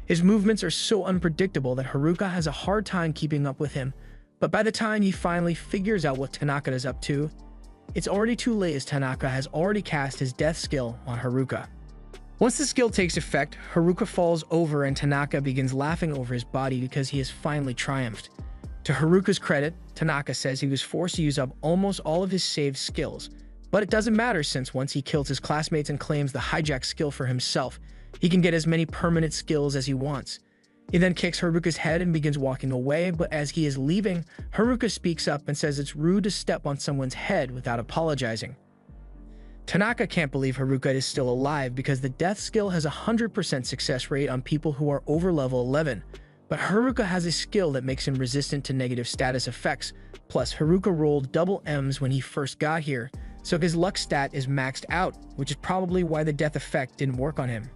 His movements are so unpredictable that Haruka has a hard time keeping up with him, but by the time he finally figures out what Tanaka is up to, it's already too late as Tanaka has already cast his death skill on Haruka. Once the skill takes effect, Haruka falls over and Tanaka begins laughing over his body because he has finally triumphed. To Haruka's credit, Tanaka says he was forced to use up almost all of his saved skills, but it doesn't matter since once he kills his classmates and claims the hijack skill for himself, he can get as many permanent skills as he wants. He then kicks Haruka's head and begins walking away, but as he is leaving, Haruka speaks up and says it's rude to step on someone's head without apologizing. Tanaka can't believe Haruka is still alive because the death skill has a 100% success rate on people who are over level 11, but Haruka has a skill that makes him resistant to negative status effects, plus Haruka rolled double M's when he first got here, so his luck stat is maxed out, which is probably why the death effect didn't work on him.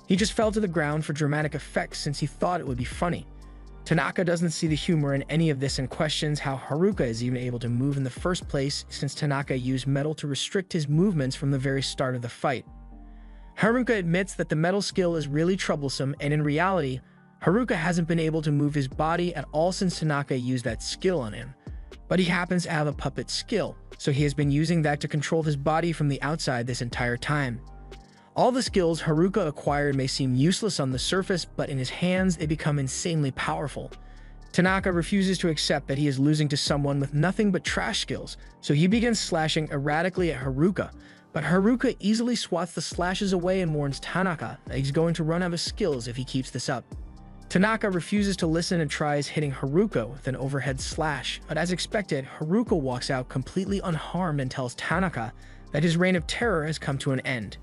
He just fell to the ground for dramatic effects since he thought it would be funny. Tanaka doesn't see the humor in any of this and questions how Haruka is even able to move in the first place since Tanaka used metal to restrict his movements from the very start of the fight. Haruka admits that the metal skill is really troublesome, and in reality, Haruka hasn't been able to move his body at all since Tanaka used that skill on him. But he happens to have a puppet skill, so he has been using that to control his body from the outside this entire time. All the skills Haruka acquired may seem useless on the surface, but in his hands they become insanely powerful. Tanaka refuses to accept that he is losing to someone with nothing but trash skills, so he begins slashing erratically at Haruka, but Haruka easily swats the slashes away and warns Tanaka that he's going to run out of skills if he keeps this up. Tanaka refuses to listen and tries hitting Haruka with an overhead slash, but as expected, Haruka walks out completely unharmed and tells Tanaka that his reign of terror has come to an end.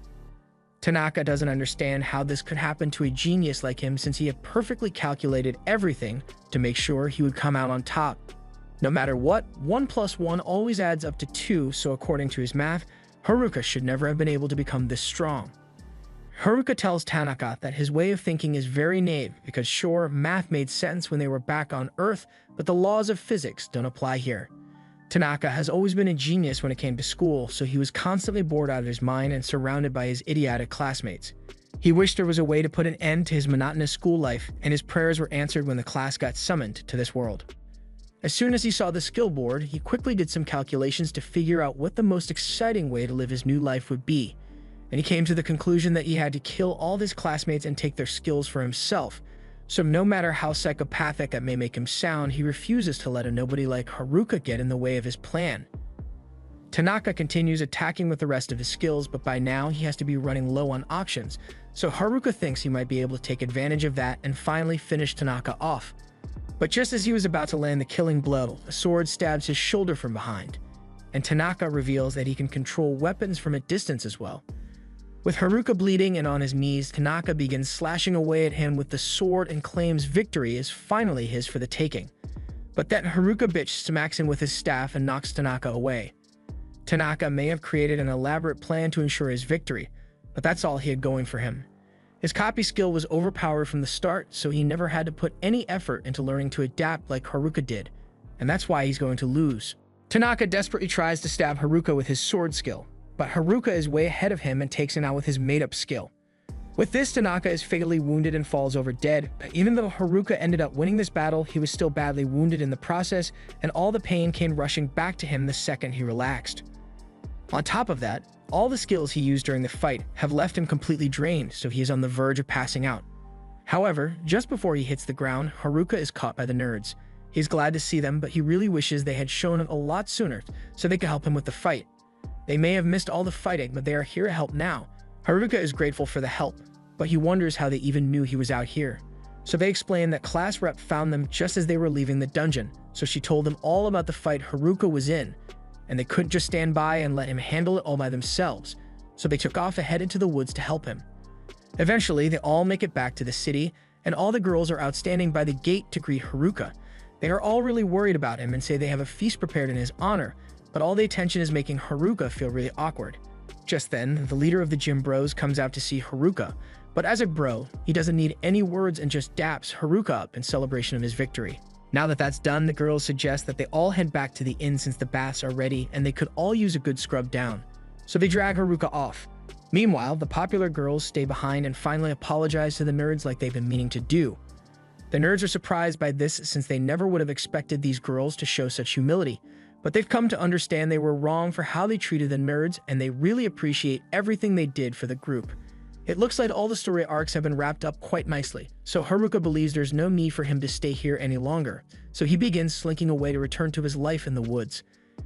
Tanaka doesn't understand how this could happen to a genius like him since he had perfectly calculated everything to make sure he would come out on top. No matter what, 1 + 1 always adds up to 2, so according to his math, Haruka should never have been able to become this strong. Haruka tells Tanaka that his way of thinking is very naive because sure, math made sense when they were back on Earth, but the laws of physics don't apply here. Tanaka has always been a genius when it came to school, so he was constantly bored out of his mind and surrounded by his idiotic classmates. He wished there was a way to put an end to his monotonous school life, and his prayers were answered when the class got summoned to this world. As soon as he saw the skill board, he quickly did some calculations to figure out what the most exciting way to live his new life would be, and he came to the conclusion that he had to kill all his classmates and take their skills for himself. So no matter how psychopathic that may make him sound, he refuses to let a nobody like Haruka get in the way of his plan. Tanaka continues attacking with the rest of his skills, but by now he has to be running low on options, so Haruka thinks he might be able to take advantage of that and finally finish Tanaka off. But just as he was about to land the killing blow, a sword stabs his shoulder from behind, and Tanaka reveals that he can control weapons from a distance as well. With Haruka bleeding and on his knees, Tanaka begins slashing away at him with the sword and claims victory is finally his for the taking. But that Haruka bitch smacks him with his staff and knocks Tanaka away. Tanaka may have created an elaborate plan to ensure his victory, but that's all he had going for him. His copy skill was overpowered from the start, so he never had to put any effort into learning to adapt like Haruka did, and that's why he's going to lose. Tanaka desperately tries to stab Haruka with his sword skill, but Haruka is way ahead of him and takes him out with his made-up skill. With this, Tanaka is fatally wounded and falls over dead, but even though Haruka ended up winning this battle, he was still badly wounded in the process, and all the pain came rushing back to him the second he relaxed. On top of that, all the skills he used during the fight have left him completely drained, so he is on the verge of passing out. However, just before he hits the ground, Haruka is caught by the nerds. He's glad to see them, but he really wishes they had shown up a lot sooner so they could help him with the fight. They may have missed all the fighting, but they are here to help now. Haruka is grateful for the help, but he wonders how they even knew he was out here. So they explain that class rep found them just as they were leaving the dungeon, so she told them all about the fight Haruka was in, and they couldn't just stand by and let him handle it all by themselves, so they took off ahead into the woods to help him. Eventually, they all make it back to the city, and all the girls are outstanding by the gate to greet Haruka. They are all really worried about him and say they have a feast prepared in his honor, but all the attention is making Haruka feel really awkward. Just then, the leader of the gym bros comes out to see Haruka, but as a bro, he doesn't need any words and just daps Haruka up in celebration of his victory. Now that that's done, the girls suggest that they all head back to the inn since the baths are ready and they could all use a good scrub down. So they drag Haruka off. Meanwhile, the popular girls stay behind and finally apologize to the nerds like they've been meaning to do. The nerds are surprised by this since they never would have expected these girls to show such humility, but they've come to understand they were wrong for how they treated the nerds and they really appreciate everything they did for the group. It looks like all the story arcs have been wrapped up quite nicely, so Haruka believes there's no need for him to stay here any longer, so he begins slinking away to return to his life in the woods.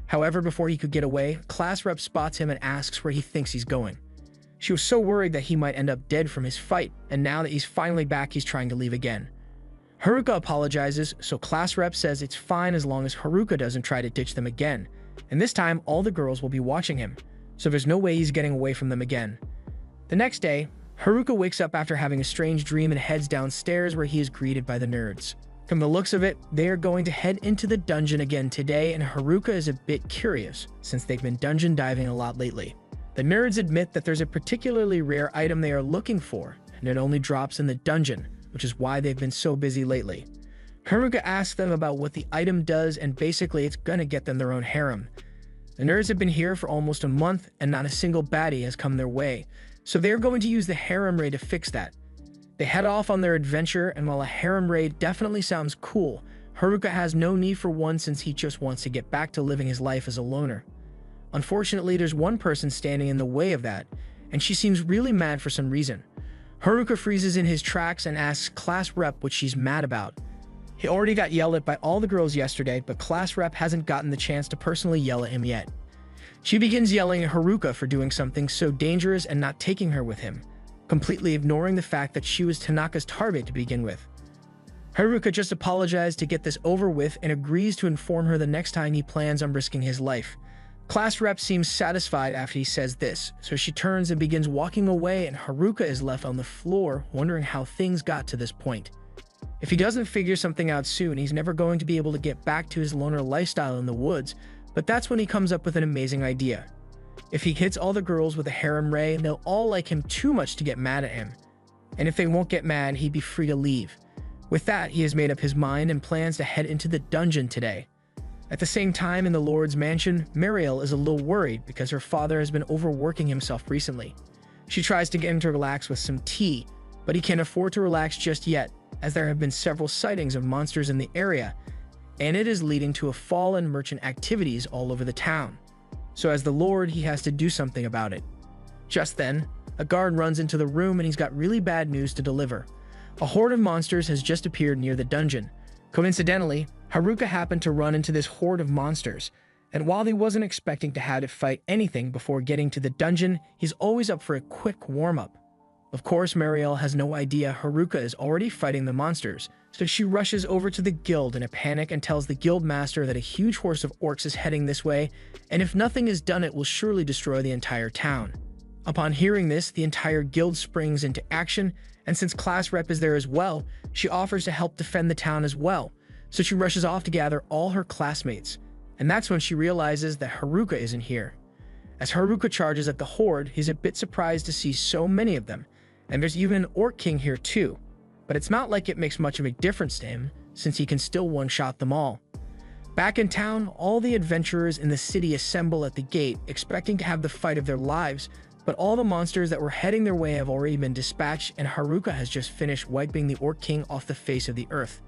However, before he could get away, class rep spots him and asks where he thinks he's going. She was so worried that he might end up dead from his fight, and now that he's finally back, he's trying to leave again. Haruka apologizes, so class rep says it's fine as long as Haruka doesn't try to ditch them again, and this time all the girls will be watching him, so there's no way he's getting away from them again. The next day, Haruka wakes up after having a strange dream and heads downstairs where he is greeted by the nerds. From the looks of it, they are going to head into the dungeon again today, and Haruka is a bit curious since they've been dungeon diving a lot lately. The nerds admit that there's a particularly rare item they are looking for, and it only drops in the dungeon, which is why they've been so busy lately. Haruka asks them about what the item does, and basically it's gonna get them their own harem. The nerds have been here for almost a month, and not a single baddie has come their way, so they're going to use the harem raid to fix that. They head off on their adventure, and while a harem raid definitely sounds cool, Haruka has no need for one since he just wants to get back to living his life as a loner. Unfortunately, there's one person standing in the way of that, and she seems really mad for some reason. Haruka freezes in his tracks and asks class rep what she's mad about. He already got yelled at by all the girls yesterday, but class rep hasn't gotten the chance to personally yell at him yet. She begins yelling at Haruka for doing something so dangerous and not taking her with him, completely ignoring the fact that she was Tanaka's target to begin with. Haruka just apologized to get this over with and agrees to inform her the next time he plans on risking his life. Class rep seems satisfied after he says this, so she turns and begins walking away, and Haruka is left on the floor wondering how things got to this point. If he doesn't figure something out soon, he's never going to be able to get back to his loner lifestyle in the woods, but that's when he comes up with an amazing idea. If he hits all the girls with a harem ray, they'll all like him too much to get mad at him. And if they won't get mad, he'd be free to leave. With that, he has made up his mind and plans to head into the dungeon today. At the same time, in the Lord's mansion, Mariel is a little worried because her father has been overworking himself recently. She tries to get him to relax with some tea, but he can't afford to relax just yet, as there have been several sightings of monsters in the area, and it is leading to a fall in merchant activities all over the town. So as the Lord, he has to do something about it. Just then, a guard runs into the room and he's got really bad news to deliver. A horde of monsters has just appeared near the dungeon. Coincidentally, Haruka happened to run into this horde of monsters, and while he wasn't expecting to have to fight anything before getting to the dungeon, he's always up for a quick warm-up. Of course, Mariel has no idea Haruka is already fighting the monsters, so she rushes over to the guild in a panic and tells the guild master that a huge horse of orcs is heading this way, and if nothing is done, it will surely destroy the entire town. Upon hearing this, the entire guild springs into action, and since Class Rep is there as well, she offers to help defend the town as well. So she rushes off to gather all her classmates, and that's when she realizes that Haruka isn't here. As Haruka charges at the horde, he's a bit surprised to see so many of them, and there's even an Orc King here too. But it's not like it makes much of a difference to him, since he can still one-shot them all. Back in town, all the adventurers in the city assemble at the gate, expecting to have the fight of their lives, but all the monsters that were heading their way have already been dispatched, and Haruka has just finished wiping the Orc King off the face of the earth.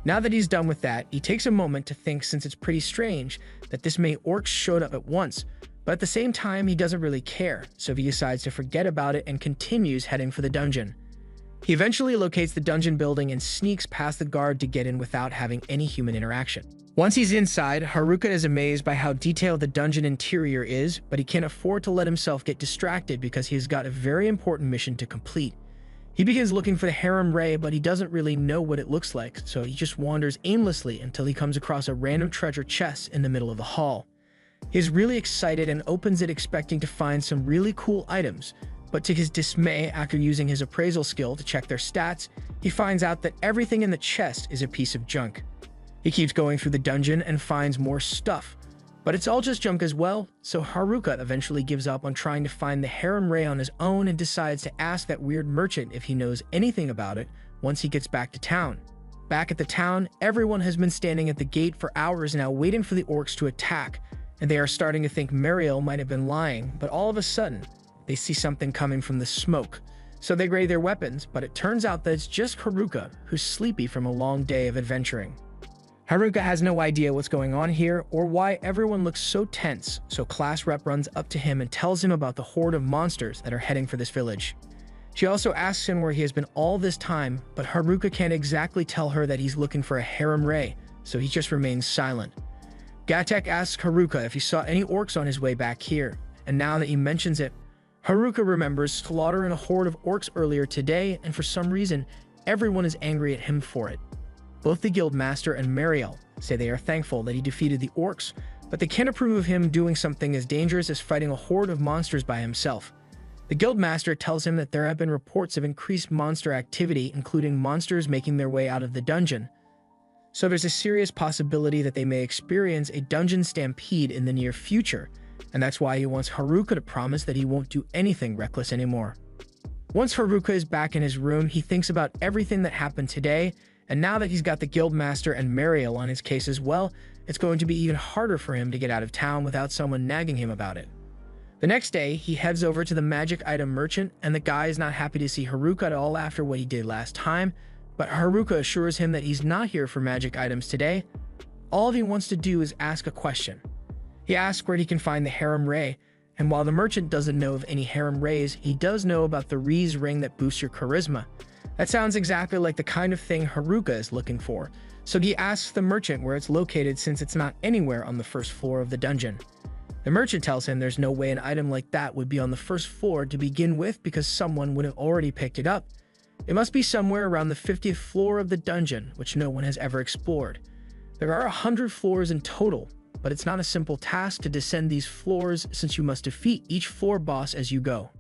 Now that he's done with that, he takes a moment to think, since it's pretty strange that this many orcs showed up at once, but at the same time he doesn't really care, so he decides to forget about it and continues heading for the dungeon. He eventually locates the dungeon building and sneaks past the guard to get in without having any human interaction. Once he's inside, Haruka is amazed by how detailed the dungeon interior is, but he can't afford to let himself get distracted because he's got a very important mission to complete. He begins looking for the Harem Ray, but he doesn't really know what it looks like, so he just wanders aimlessly until he comes across a random treasure chest in the middle of the hall. He's really excited and opens it expecting to find some really cool items, but to his dismay, after using his appraisal skill to check their stats, he finds out that everything in the chest is a piece of junk. He keeps going through the dungeon and finds more stuff, but it's all just junk as well, so Haruka eventually gives up on trying to find the Harem Ray on his own and decides to ask that weird merchant if he knows anything about it once he gets back to town. Back at the town, everyone has been standing at the gate for hours now waiting for the orcs to attack, and they are starting to think Mariel might have been lying, but all of a sudden, they see something coming from the smoke. So they ready their weapons, but it turns out that it's just Haruka, who's sleepy from a long day of adventuring. Haruka has no idea what's going on here or why everyone looks so tense, so Class Rep runs up to him and tells him about the horde of monsters that are heading for this village. She also asks him where he has been all this time, but Haruka can't exactly tell her that he's looking for a Harem Ray, so he just remains silent. Gatek asks Haruka if he saw any orcs on his way back here, and now that he mentions it, Haruka remembers slaughtering a horde of orcs earlier today, and for some reason, everyone is angry at him for it. Both the guild master and Mariel say they are thankful that he defeated the orcs, but they can't approve of him doing something as dangerous as fighting a horde of monsters by himself. The guild master tells him that there have been reports of increased monster activity, including monsters making their way out of the dungeon. So there's a serious possibility that they may experience a dungeon stampede in the near future, and that's why he wants Haruka to promise that he won't do anything reckless anymore. Once Haruka is back in his room, he thinks about everything that happened today, and now that he's got the guildmaster and Mariel on his case as well, it's going to be even harder for him to get out of town without someone nagging him about it. The next day, he heads over to the magic item merchant, and the guy is not happy to see Haruka at all after what he did last time, but Haruka assures him that he's not here for magic items today. All he wants to do is ask a question. He asks where he can find the Harem Ray, and while the merchant doesn't know of any Harem Rays, he does know about the Rize ring that boosts your charisma. That sounds exactly like the kind of thing Haruka is looking for, so he asks the merchant where it's located since it's not anywhere on the first floor of the dungeon. The merchant tells him there's no way an item like that would be on the first floor to begin with because someone would have already picked it up. It must be somewhere around the 50th floor of the dungeon, which no one has ever explored. There are 100 floors in total, but it's not a simple task to descend these floors since you must defeat each floor boss as you go.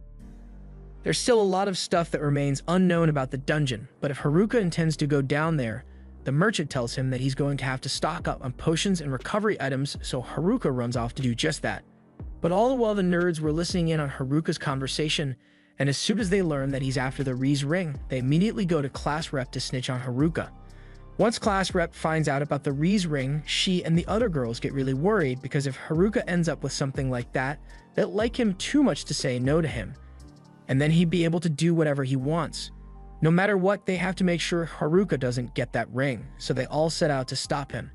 There's still a lot of stuff that remains unknown about the dungeon, but if Haruka intends to go down there, the merchant tells him that he's going to have to stock up on potions and recovery items, so Haruka runs off to do just that. But all the while the nerds were listening in on Haruka's conversation, and as soon as they learn that he's after the Rize ring, they immediately go to Class Rep to snitch on Haruka. Once Class Rep finds out about the Rize ring, she and the other girls get really worried because if Haruka ends up with something like that, they'll like him too much to say no to him, and then he'd be able to do whatever he wants. No matter what, they have to make sure Haruka doesn't get that ring, so they all set out to stop him.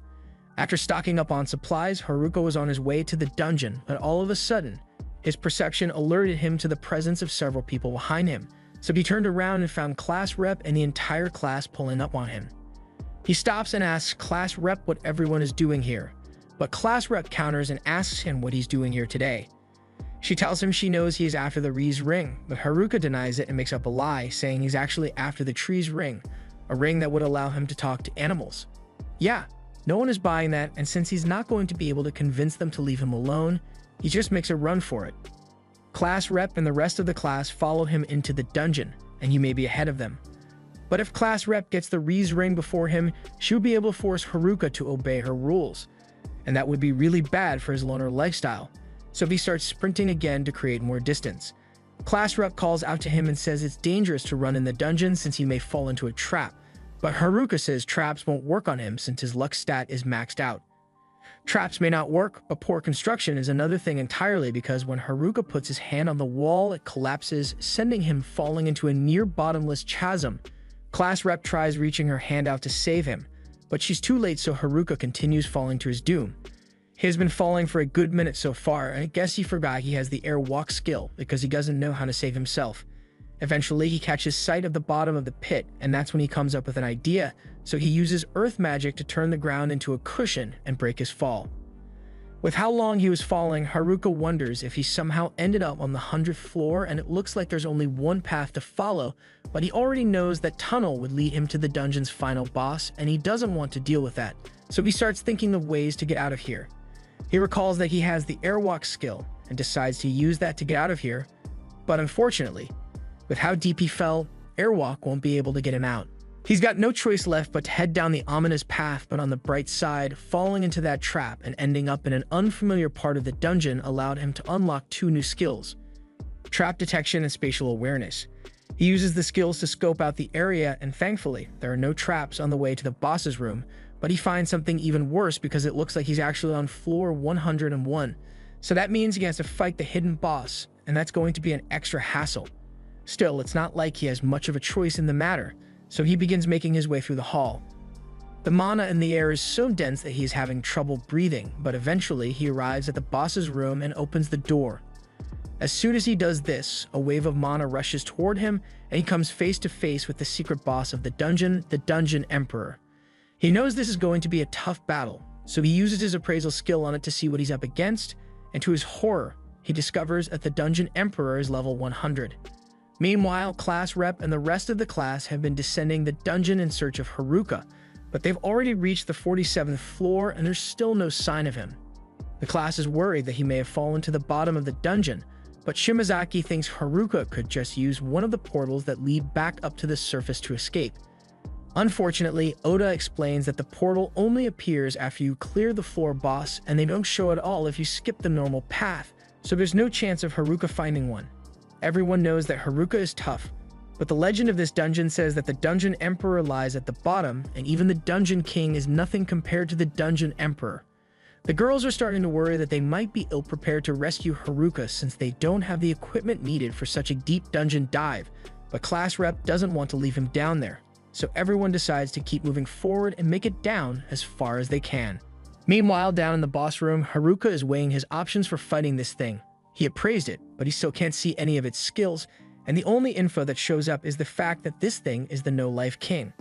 After stocking up on supplies, Haruka was on his way to the dungeon, but all of a sudden, his perception alerted him to the presence of several people behind him, so he turned around and found Class Rep and the entire class pulling up on him. He stops and asks Class Rep what everyone is doing here, but Class Rep counters and asks him what he's doing here today. She tells him she knows he is after the Rize ring, but Haruka denies it and makes up a lie, saying he's actually after the tree's ring, a ring that would allow him to talk to animals. Yeah, no one is buying that, and since he's not going to be able to convince them to leave him alone, he just makes a run for it. Class Rep and the rest of the class follow him into the dungeon, and you may be ahead of them. But if Class Rep gets the Rize Ring before him, she would be able to force Haruka to obey her rules, and that would be really bad for his loner lifestyle. So he starts sprinting again to create more distance. Class Rep calls out to him and says it's dangerous to run in the dungeon since he may fall into a trap, but Haruka says traps won't work on him since his luck stat is maxed out. Traps may not work, but poor construction is another thing entirely, because when Haruka puts his hand on the wall, it collapses, sending him falling into a near-bottomless chasm. Class Rep tries reaching her hand out to save him, but she's too late, so Haruka continues falling to his doom. He has been falling for a good minute so far, and I guess he forgot he has the airwalk skill because he doesn't know how to save himself. Eventually, he catches sight of the bottom of the pit, and that's when he comes up with an idea, so he uses earth magic to turn the ground into a cushion and break his fall. With how long he was falling, Haruka wonders if he somehow ended up on the 100th floor, and it looks like there's only one path to follow, but he already knows that tunnel would lead him to the dungeon's final boss, and he doesn't want to deal with that, so he starts thinking of ways to get out of here. He recalls that he has the airwalk skill and decides to use that to get out of here, but unfortunately, with how deep he fell, airwalk won't be able to get him out. He's got no choice left but to head down the ominous path, but on the bright side, falling into that trap and ending up in an unfamiliar part of the dungeon allowed him to unlock 2 new skills: trap detection and spatial awareness. He uses the skills to scope out the area, and thankfully, there are no traps on the way to the boss's room, but he finds something even worse because it looks like he's actually on floor 101. So that means he has to fight the hidden boss, and that's going to be an extra hassle. Still, it's not like he has much of a choice in the matter, so he begins making his way through the hall. The mana in the air is so dense that he is having trouble breathing, but eventually he arrives at the boss's room and opens the door. As soon as he does this, a wave of mana rushes toward him, and he comes face to face with the secret boss of the Dungeon Emperor. He knows this is going to be a tough battle, so he uses his appraisal skill on it to see what he's up against, and to his horror, he discovers that the Dungeon Emperor is level 100. Meanwhile, Class Rep and the rest of the class have been descending the dungeon in search of Haruka, but they've already reached the 47th floor and there's still no sign of him. The class is worried that he may have fallen to the bottom of the dungeon, but Shimazaki thinks Haruka could just use one of the portals that lead back up to the surface to escape. Unfortunately, Oda explains that the portal only appears after you clear the floor boss, and they don't show at all if you skip the normal path, so there's no chance of Haruka finding one. Everyone knows that Haruka is tough, but the legend of this dungeon says that the Dungeon Emperor lies at the bottom, and even the Dungeon King is nothing compared to the Dungeon Emperor. The girls are starting to worry that they might be ill-prepared to rescue Haruka since they don't have the equipment needed for such a deep dungeon dive, but Class Rep doesn't want to leave him down there, so everyone decides to keep moving forward and make it down as far as they can. Meanwhile, down in the boss room, Haruka is weighing his options for fighting this thing. He appraised it, but he still can't see any of its skills, and the only info that shows up is the fact that this thing is the No-Life King.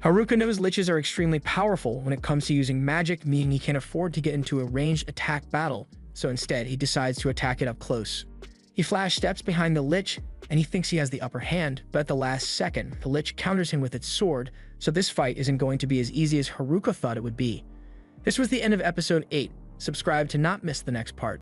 Haruka knows liches are extremely powerful when it comes to using magic, meaning he can't afford to get into a ranged attack battle, so instead he decides to attack it up close. He flash steps behind the lich, and he thinks he has the upper hand, but at the last second, the lich counters him with its sword, so this fight isn't going to be as easy as Haruka thought it would be. This was the end of episode 8. Subscribe to not miss the next part.